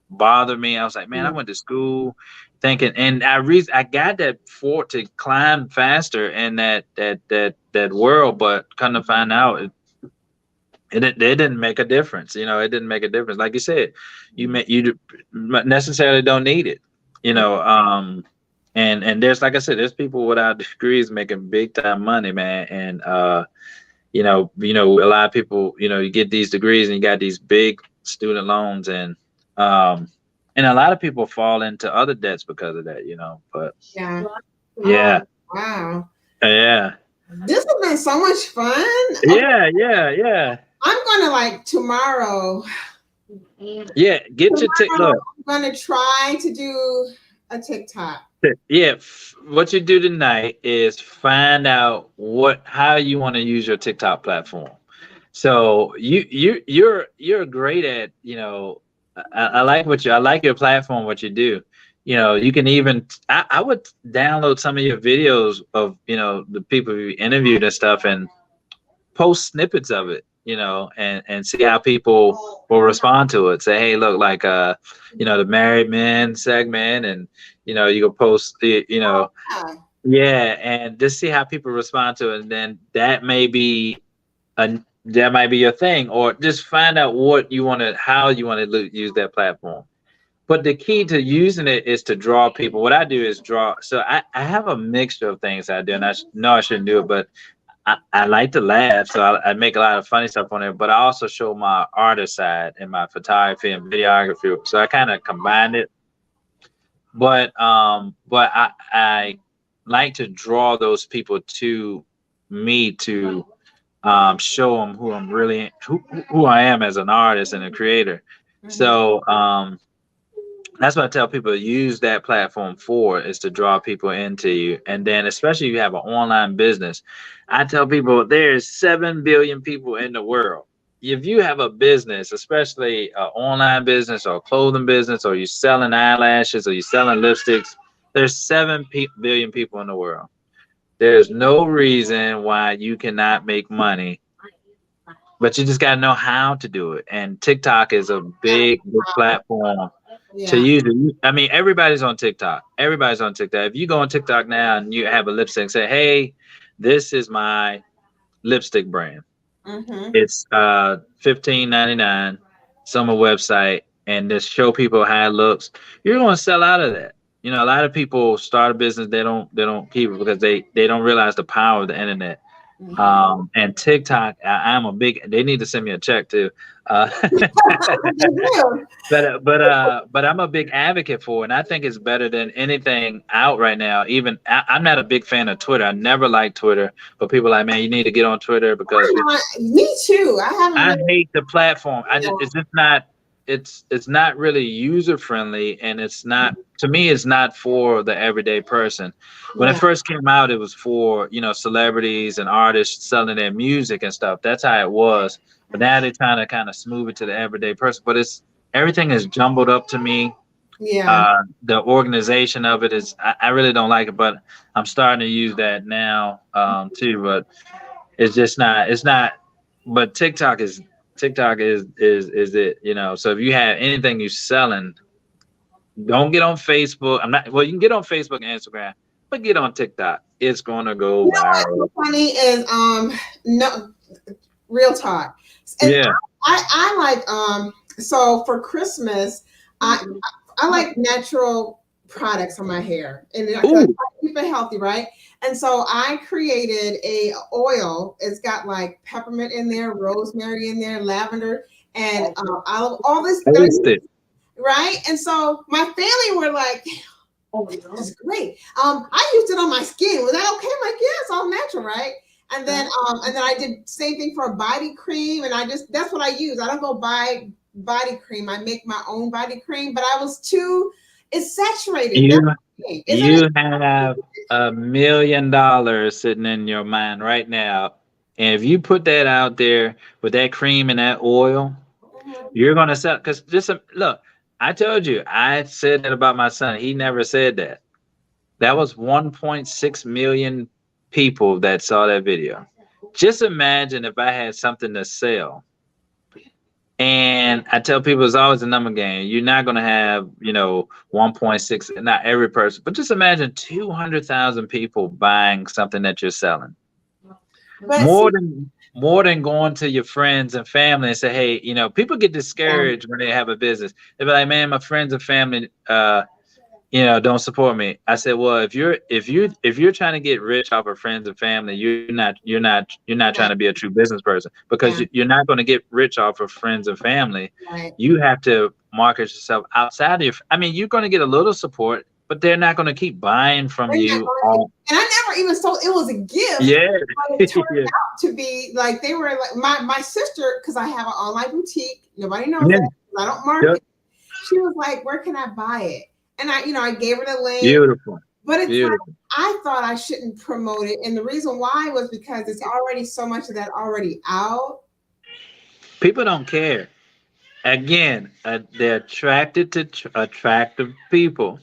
bothered me. I was like, man, I Mm. went to school thinking, and I got that fort to climb faster in that world, but kind of find out it didn't make a difference. It didn't make a difference. Like you said, you necessarily don't need it. You know, and there's, like I said, there's people without degrees making big time money, man, and a lot of people, you get these degrees and you got these big student loans, um, and a lot of people fall into other debts because of that, but Yeah. Oh, yeah, wow. yeah, This has been so much fun. Okay, yeah. I'm gonna like tomorrow. Yeah, get your Tomorrow, TikTok. I'm gonna try to do a TikTok. Yeah, what you do tonight is find out how you want to use your TikTok platform. So you're great at, I like I like your platform, what you do. You can even, I would download some of your videos of, the people you interviewed and stuff, and post snippets of it, and see how people will respond to it. Say, hey, look, like the married men segment, and you can post the, Yeah. yeah, and just see how people respond to it, and then that might be your thing, or just find out how you want to use that platform. But the key to using it is to draw people. What I do is draw. So I have a mixture of things I do, and know I shouldn't do it, but I like to laugh, so I make a lot of funny stuff on there. But I also show my artist side and my photography and videography. So I kind of combine it. But I like to draw those people to me to show them who I'm really who I am as an artist and a creator. Mhm. So that's what I tell people to use that platform for, is to draw people into you. And then, especially if you have an online business, I tell people there's 7 billion people in the world. If you have a business, especially an online business or a clothing business, or you're selling eyelashes or you're selling lipsticks, there's 7 billion people in the world. There's no reason why you cannot make money, but you just got to know how to do it. And TikTok is a Yeah. big platform to Yeah. use it. I mean, everybody's on TikTok. Everybody's on TikTok. If you go on TikTok now and you have a lipstick, say, "Hey, this is my lipstick brand. Mm-hmm. It's 15.99, summer website, and just show people how it looks." You're going to sell out of that. A lot of people start a business, they don't keep it because they don't realize the power of the internet. Mm-hmm. And TikTok, I'm a big. They need to send me a check too. Uh, They will. but I'm a big advocate for it, and I think it's better than anything out right now. Even I'm not a big fan of Twitter. I never liked Twitter, but people are like, man, you need to get on Twitter because Me too. I haven't I really. hate the platform. Yeah. It's just not. It's not really user friendly, and it's not, to me. It's not for the everyday person. When it Yeah. first came out, it was for celebrities and artists selling their music and stuff. That's how it was. But now they're trying to kind of smooth it to the everyday person. But everything is jumbled up to me. Yeah. The organization of it is, I really don't like it. But I'm starting to use that now too. But it's just not. It's not. But TikTok is it. So if you have anything you're selling, don't get on Facebook. I'm not. Well, you can get on Facebook and Instagram, but get on TikTok. It's gonna go You know viral. what's so funny is no real talk. And Yeah. I like so for Christmas I like natural products for my hair, and because Ooh. I keep it healthy, right? And so I created a oil. It's got like peppermint in there, rosemary in there, lavender, and olive. All this that I Taste use, it. right? And so my family were like, "This is great." I used it on my skin. Was that okay? I'm like, yeah, it's all natural, right? And then I did same thing for a body cream, and I just that's what I use. I don't go buy body cream. I make my own body cream, but I was too. It's saturated. That's You the thing, isn't it? you have $1 million sitting in your mind right now, and if you put that out there with that cream and that oil, Mhm. you're gonna sell. Because just look, I told you, I said that about my son. He never said that. That was 1.6 million people that saw that video. Just imagine if I had something to sell. And I tell people it's always a number game. You're not going to have, 1.6, not every person, but just imagine 200,000 people buying something that you're selling. But see, More than going to your friends and family and say, hey, people get discouraged when they have a business. They'll be like, man, my friends and family, don't support me. I said, well, if you're trying to get rich off of friends and family, you're not trying yeah, to be a true business person, because yeah, you're not going to get rich off of friends and family. right. You have to market yourself outside of your. I mean, you're going to get a little support, but they're not going to keep buying from They're not you going to, all. and I never even sold. It was a gift, Yeah, but it turned yeah, out to be like they were like my sister, because I have an online boutique. Nobody knows yeah, that. I don't yeah. market. She was like, "Where can I buy it?" And I gave her the link. Beautiful, But it's like beautiful. I thought I shouldn't promote it, and the reason why was because it's already so much of that already out. People don't care. Again, they're attracted to attractive people.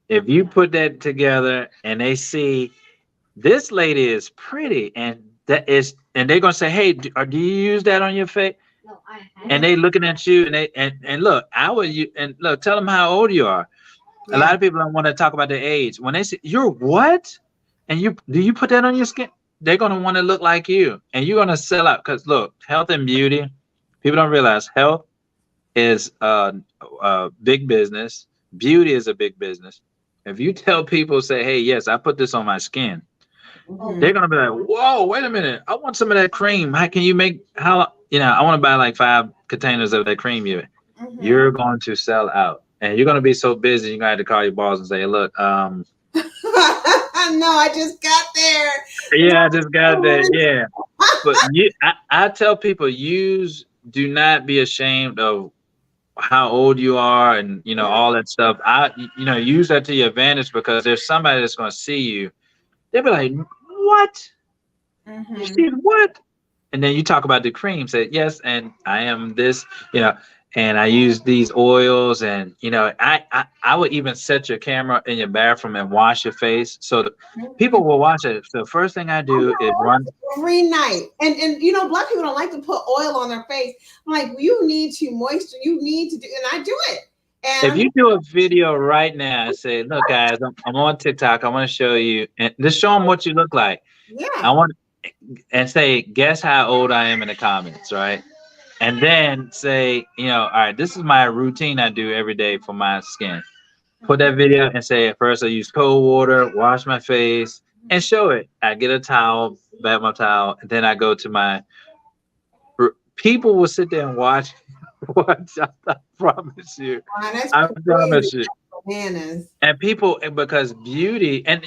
If you put that together and they see this lady is pretty, and they're gonna say, hey, do you use that on your face? And they looking at you, and look, and look, tell them how old you are. A Yeah. lot of people don't want to talk about their age. When they say you're what, and do you put that on your skin? They're gonna want to look like you, and you're gonna sell out. Because look, health and beauty, people don't realize health is a big business. Beauty is a big business. If you tell people, say, hey, yes, I put this on my skin, they're Mhm. gonna be like, whoa, wait a minute, I want some of that cream. How can you make how I want to buy like 5 containers of that cream. Mhm. You're going to sell out. And you're gonna be so busy, you're gonna have to call your boss and say, look, No, I just got there. yeah, I just got that. Yeah. But I tell people, do not be ashamed of how old you are, and all that stuff. Use that to your advantage, because there's somebody that's going to see you. They'll be like, what? You Mhm. see what? And then you talk about the cream, say, yes, and I am this, you know and I use these oils, and I would even set your camera in your bathroom and wash your face, so that Mhm. people will watch it. So the first thing I I do is know, run. every night. And black people don't like to put oil on their face. I'm like, you need to moisture, you need to do, and I do it. And If I'm you do a video right now and say, look, guys, I'm on TikTok, I want to show you, and just show them what you look like. I yeah. want And say, guess how old I am in the comments, right? And then say, all right, this is my routine I do every day for my skin. Put that video and say, at first I use cold water, wash my face, and show it. I get a towel, bat my towel, and then I go to my. People will sit there and watch. Watch. I promise you. Wow, that's I crazy. promise you. That's bananas. And people, because beauty, and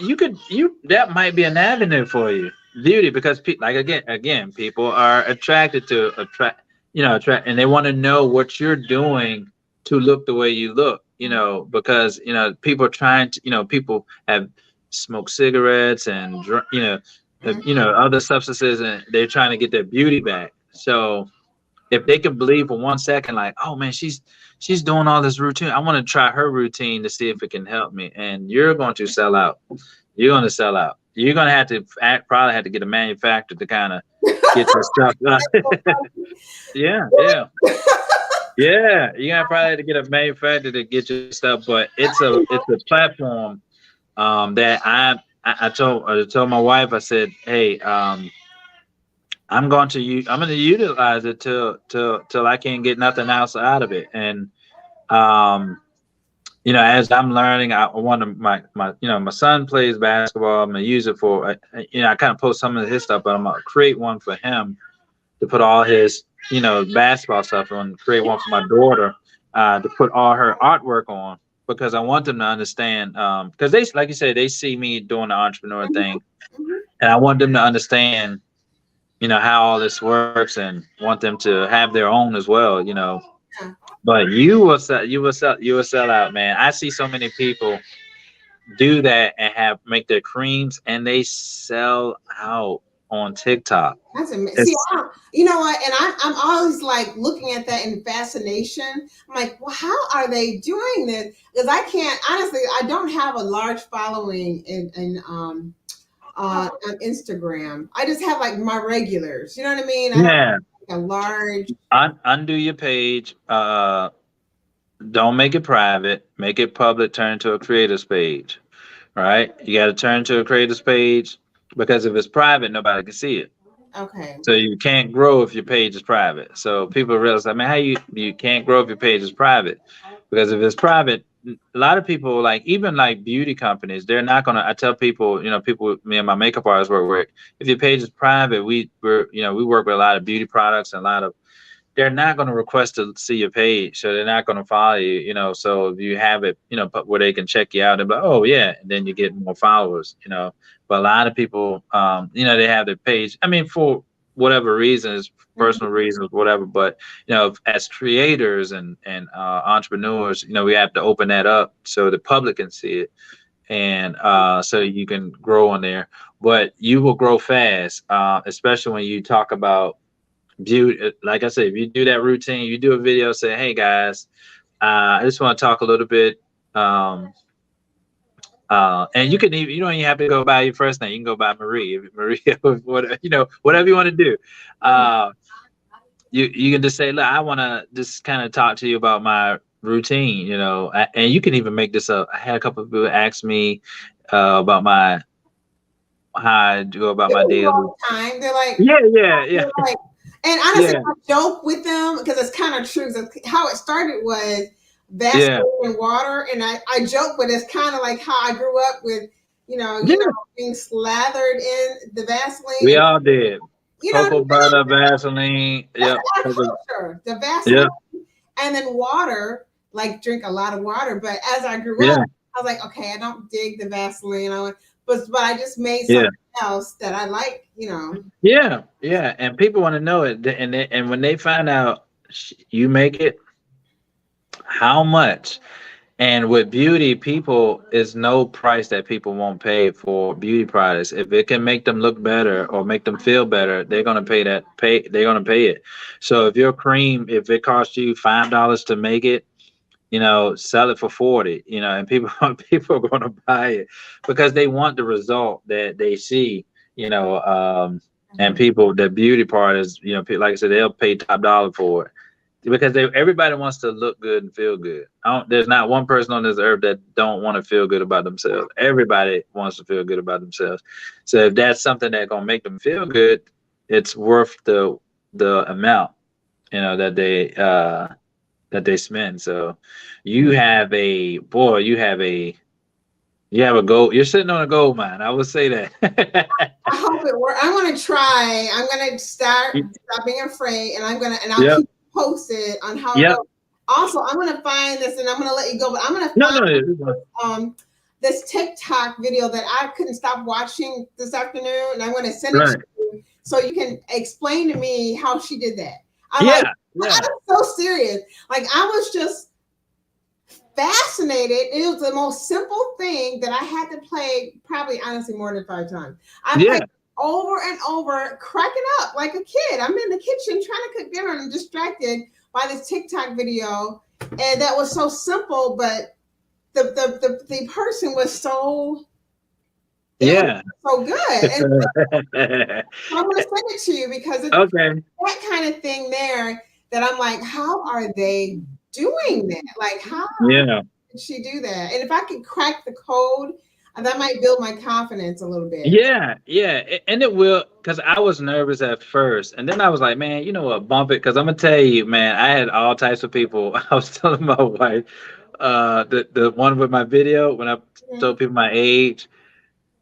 that might be an avenue for you, beauty, because like, again, people are attracted to attract, and they want to know what you're doing to look the way you look, because people are trying to, people have smoked cigarettes and other substances, and they're trying to get their beauty back. So if they can believe for 1 second, like, oh man, she's doing all this routine, I want to try her routine to see if it can help me. And you're going to sell out. You're going to sell out. You're going to have to probably have to get a manufacturer to kind of get your stuff done. Yeah, yeah, yeah. You're gonna probably have to get a manufacturer to get your stuff, but it's a platform that I told my wife. I said, hey, I'm going to utilize it till I can't get nothing else out of it. And um, as I'm learning, I want to my son plays basketball. I'm gonna use it for I kind of post some of his stuff, but I'm gonna create one for him to put all his basketball stuff on. Create one for my daughter to put all her artwork on, because I want them to understand, because they, like you said, they see me doing the entrepreneur Mhm. thing, Mhm. and I want them to understand how all this works, and want them to have their own as well. Yeah. But you will sell out, man. I see so many people do that and make their creams, and they sell out on TikTok. That's amazing. See, It's you know what? And I'm always like looking at that in fascination. I'm like, well, how are they doing this? Because I can't honestly. I don't have a large following in on Instagram. I just have like my regulars. You know what I mean? I don't Yeah. have like a large. Undo your page. Don't make it private. Make it public. Turn it to a creators page. Right? You got to turn to a creators page because if it's private, nobody can see it. Okay. So you can't grow if your page is private. So people realize, I mean, how you can't grow if your page is private? Because if it's private, a lot of people like even like beauty companies, they're not gonna. I tell people, people, me and my makeup artists work with. If your page is private, we work with a lot of beauty products and a lot of they're not going to request to see your page, so they're not going to follow you. So if you have it, where they can check you out, they're like, oh yeah, and then you get more followers. But a lot of people, they have their page. I mean, for whatever reasons, Mhm. personal reasons, whatever. But as creators and entrepreneurs, we have to open that up so the public can see it, and so you can grow on there. But you will grow fast, especially when you talk about beauty. Like I said, if you do that routine, you do a video, say, hey guys, I just want to talk a little bit. Um, and you can even, you don't even have to go by your first name. You can go by Marie, whatever, whatever you want to do. Uh, you can just say, look, I want to just kind of talk to you about my routine, and you can even make this up. I had a couple of people ask me about how I go about my People do daily. all the time. They're like, Yeah, yeah, yeah, they're like, and honestly, yeah, I joke with them because it's kind of true. So how it started was yeah, Vaseline and water, and I joke, but it's kind of like how I grew up with, yeah. being slathered in the Vaseline, We and all did. what Cocoa I mean? butter, Vaseline. That's Yep. our culture, the Vaseline, Yep. and then water. Like drink a lot of water, but as I grew up, Yeah. I was like, okay, I don't dig the Vaseline. But I just made Yeah. something else that I like. Yeah. Yeah. And people want to know it. And when they find out you make it, how much? And with beauty, people is no price that people won't pay for beauty products. If it can make them look better or make them feel better, they're gonna they're gonna pay it. So if your cream, if it costs you $5 to make it, sell it for 40, and people people are going to buy it because they want the result that they see, and people, the beauty part is, like I said, they'll pay top dollar for it because everybody wants to look good and feel good. There's not one person on this earth that don't want to feel good about themselves. Everybody wants to feel good about themselves. So if that's something that's going to make them feel good, it's worth the amount, that they spend. So you have a boy, you have a gold. You're sitting on a gold mine. I would say that. I hope it works. I'm gonna try. I'm gonna stop being afraid, and I'll Yep. keep posted on how it Yep. goes. Also, I'm gonna find this, and I'm gonna let you go. But I'm gonna No, find no, no. um this TikTok video that I couldn't stop watching this afternoon, and I'm gonna send it to Right. you so you can explain to me how she did that. I'm like, Yeah. Yeah. I'm so serious. Like I was just fascinated. It was the most simple thing that I had to play probably honestly more than 5 times. I played Yeah. over and over, cracking up like a kid. I'm in the kitchen trying to cook dinner and I'm distracted by this TikTok video. And that was so simple, but the person was so it was Yeah. so good. And I'm gonna send it to you because it's Okay. that kind of thing there that I'm like, how are they doing that? Like how Yeah. did she do that? And if I could crack the code, that might build my confidence a little bit. Yeah, yeah, and it will, because I was nervous at first, and then I was like, man, you know what, bump it, because I'm gonna tell you, man, I had all types of people. I was telling my wife, the one with my video when I Mhm. told people my age,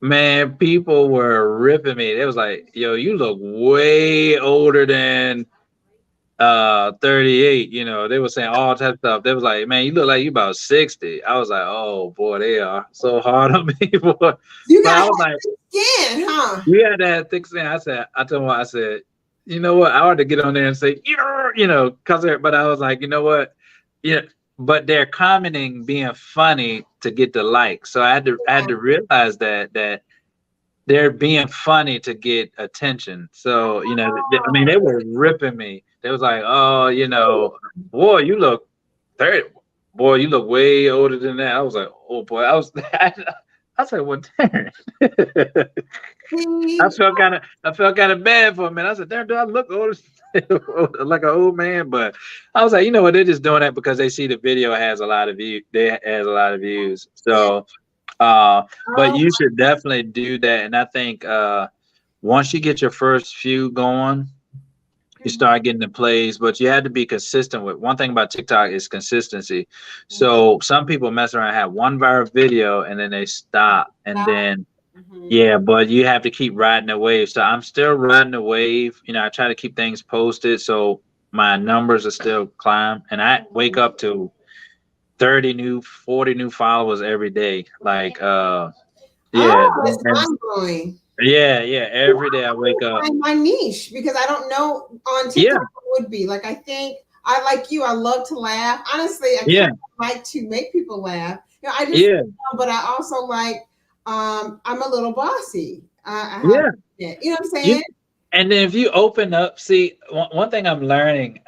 man, people were ripping me. They was like, yo, you look way older than 38. They were saying all types of stuff. They was like, man, you look like you about 60. I was like, oh boy, they are so hard on me, boy. But You gotta I have was like, skin, huh? you had that thick skin. I told him, I said, you know what? I ought to get on there and say, cause but I was like, you know what? Yeah, but they're commenting being funny to get the like. So I had to realize that they're being funny to get attention. So, I mean, they were ripping me. They was like, oh, boy, you look 30. Boy, you look way older than that. I was like, oh boy, I I said, well, damn. See, I felt kind of bad for a minute. I said, damn, do I look old, like an old man? But I was like, you know what? They're just doing that because they see the video has a lot of view. They has a lot of views. yeah. So, but Oh, you should definitely do that. And I think once you get your first few going, you mhm, start getting the plays, but you have to be consistent with one thing about TikTok is consistency. mhm. So some people mess around, have one viral video, and then they stop, and then Mhm. yeah, but you have to keep riding the wave. So I'm still riding the wave. You know, I try to keep things posted so my numbers are still climb, and I wake up to 30 new, 40 new followers every day. Like, yeah, Oh, it's and mind blowing. yeah, every day I wake up. Find my niche because I don't know on Yeah, TikTok it would be like I think I like you. I love to laugh. Honestly, I yeah, kind of like to make people laugh. You know, I just yeah, but I also like I'm a little bossy. I have yeah. you know what I'm You saying? and then if you open up, see one thing I'm learning,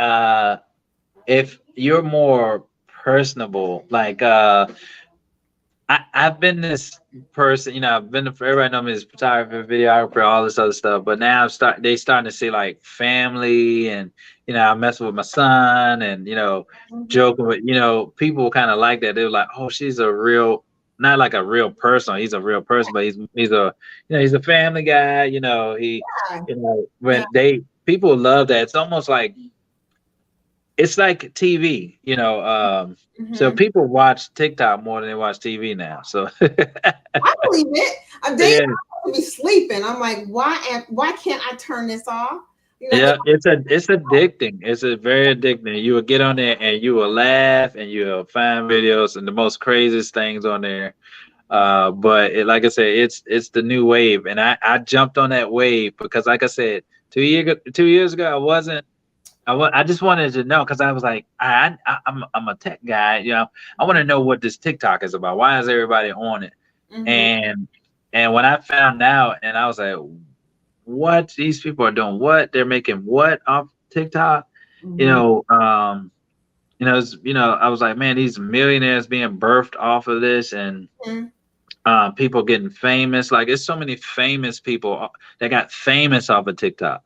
if you're more personable, like I've been this person, you know, I've been everybody know me as photographer, videographer, all this other stuff. But now they starting to see like family, and you know, I mess with my son, and you know, Mhm. joking with, you know, people kind of like that. They're like, oh, she's a real, not like a real person. He's a real person, but he's a, you know, he's a family guy. You know, Yeah. you know, Yeah. when they people love that. It's like TV, you know. So Mhm. people watch TikTok more than they watch TV now. So I believe it. A day yeah, I could be sleeping. I'm like, why can't I turn this off? You know, yeah, it's addicting. It's a very addicting. You will get on there and you will laugh and you will find videos and the most craziest things on there. But like I said, it's the new wave, and I jumped on that wave because, like I said, 2 years ago, I just wanted to know because I was like, I'm a tech guy, you know. I want to know what this TikTok is about. Why is everybody on it? mhm, And when I found out, and I was like, what these people are doing? What they're making? What off TikTok? You mhm, know, I was like, man, these millionaires being birthed off of this, and mhm. people getting famous. Like, it's so many famous people that got famous off of TikTok.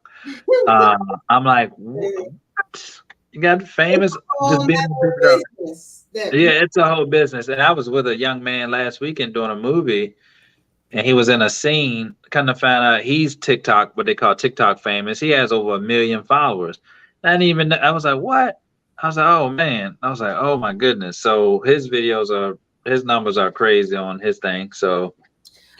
I'm like, what? You got It's famous a whole just being on nother TikTok? business that Yeah, people. it's a whole business. And I was with a young man last weekend doing a movie, and he was in a scene. Kind of found out he's TikTok, what they call TikTok famous. He has over 1 million followers. I didn't even. I was like, what? I was like, oh man. I was like, oh my goodness. So his numbers are crazy on his thing. So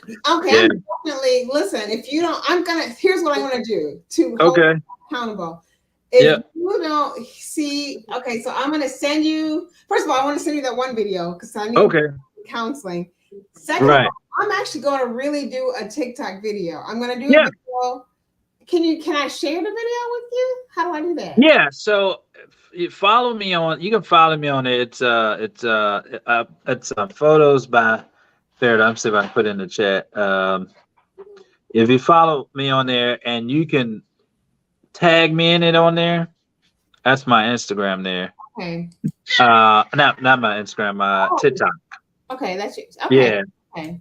Okay, yeah. I'm definitely listen. If you don't, I'm gonna. Here's what I'm gonna do to hold Okay. you accountable. If Yeah. you don't see, okay, so I'm gonna send you. First of all, I want to send you that one video because I need Okay. counseling. Second of Right. all, I'm actually going to really do a TikTok video. I'm going to do a Yeah. video. Can I share the video with you? How do I do that? Yeah, so you follow me on. You can follow me on it. It's photos by Feridon. I'm see if I can put it in the chat. If you follow me on there, and you can tag me in it on there, that's my Instagram there. Okay. Not my Instagram, my Oh, TikTok. okay, that's yours. Okay. Yeah, Okay.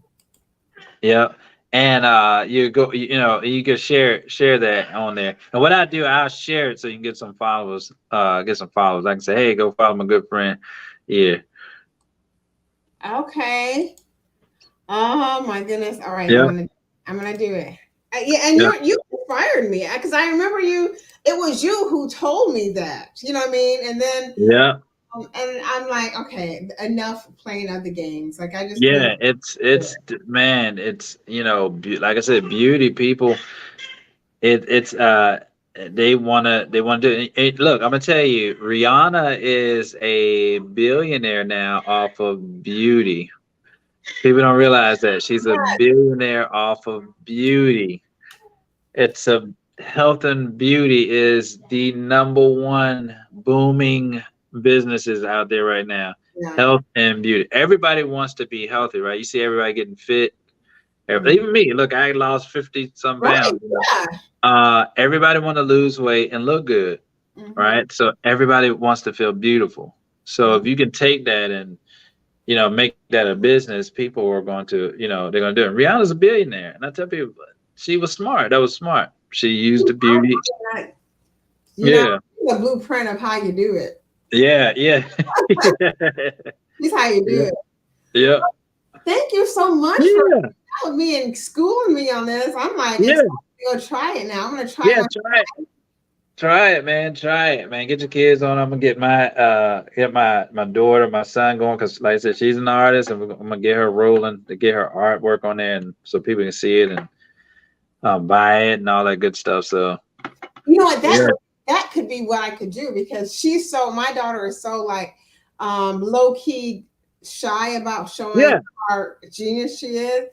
yeah. And you go, you know, you can share that on there. And what I do, I'll share it so you can get some followers. Get some followers. I can say, hey, go follow my good friend. Yeah. Okay. Oh my goodness. All right, Yeah, I'm gonna do it. Yeah, and yeah, you inspired me because I remember you. It was you who told me that. You know what I mean? And then yeah, and I'm like, okay, enough playing other games. Like I just need. yeah. Man, it's like I said, beauty people. It's they wanna do it. Look, I'm gonna tell you, Rihanna is a billionaire now off of beauty. People don't realize that she's a billionaire off of beauty. It's a Health and beauty is the number one booming businesses out there right now. Yeah. Health and beauty. Everybody wants to be healthy, right? You see everybody getting fit. Mhm. Even me. Look, I lost 50 some Right. pounds. Yeah. Everybody want to lose weight and look good, Hmm. right? So everybody wants to feel beautiful. So Hmm. if you can take that and make that a business, people are going to, they're going to do it. Rihanna's a billionaire, and I tell people, she was smart. That was smart. She used the beauty. You know, Yeah, the blueprint of how you do it. yeah, yeah, This is how you do yeah, it. yeah, Thank you so much for yeah, with me and schooling me on this. I'm like yeah, excited to go try it now. I'm gonna try yeah. my Try it, man. Try it, man. Get your kids on. I'm gonna get my daughter, my son going, because like I said, she's an artist, and I'm gonna get her rolling to get her artwork on there, and so people can see it and buy it and all that good stuff. So you know what yeah, that could be what I could do because my daughter is so like low key shy about showing yeah, how genius she is.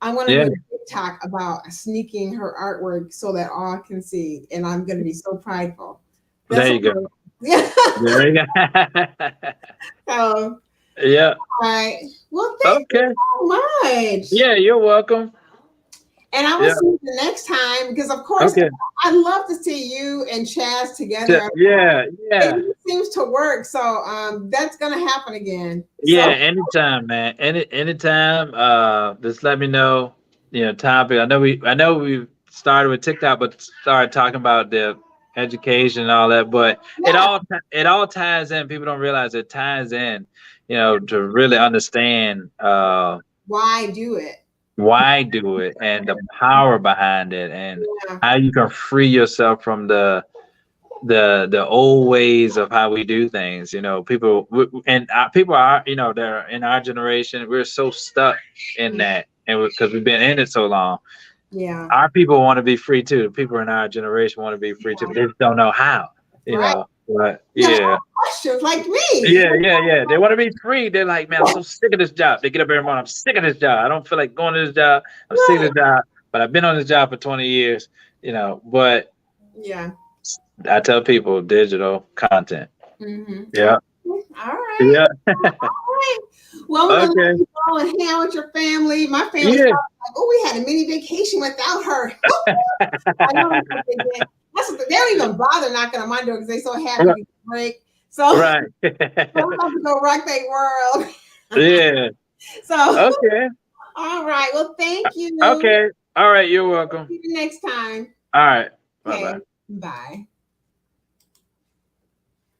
I want to yeah. do a TikTok about sneaking her artwork so that all can see, and I'm going to be so prideful. That's There what you go. yeah. There you go. So, all Yeah. right. Well, thank you Okay. so much. Yeah, you're welcome. And I will Yeah. see you the next time because, of course, Okay. I'd love to see you and Chaz together. Yeah, yeah. It seems to work, so that's gonna happen again. Yeah, So anytime, man. Anytime. Just let me know. Topic. I know we started with TikTok, but started talking about the education and all that. But yeah, it all ties in. People don't realize it ties in. To really understand why do it? why do it and the power behind it, and Yeah, how you can free yourself from the old ways of how we do things. People are, they're in our generation, we're so stuck in that, and because we've been in it so long. yeah, Our people want to be free too. The people in our generation want to be free too, but they just don't know how. right. But You have yeah, questions like me. yeah. They want to be free. They're like, man, I'm so sick of this job. They get up every morning. I'm sick of this job. I don't feel like going to this job. I'm sick of Right. this job. But I've been on this job for 20 years. But Yeah. I tell people digital content. Mm-hmm. Yeah. All right. Yeah. All right. Well, I'm gonna let Okay. you go and hang out with your family. My family's Yeah. probably like, "Oh, we had a mini vacation without her." I know that's what they did. They don't even bother knocking on my door because they're so happy to get a break. So Right. I'm about to go rock their world. Yeah. So, Okay. all right. Well, thank you. Okay. All right. You're welcome. See you next time. All right. Bye bye. Okay. Bye.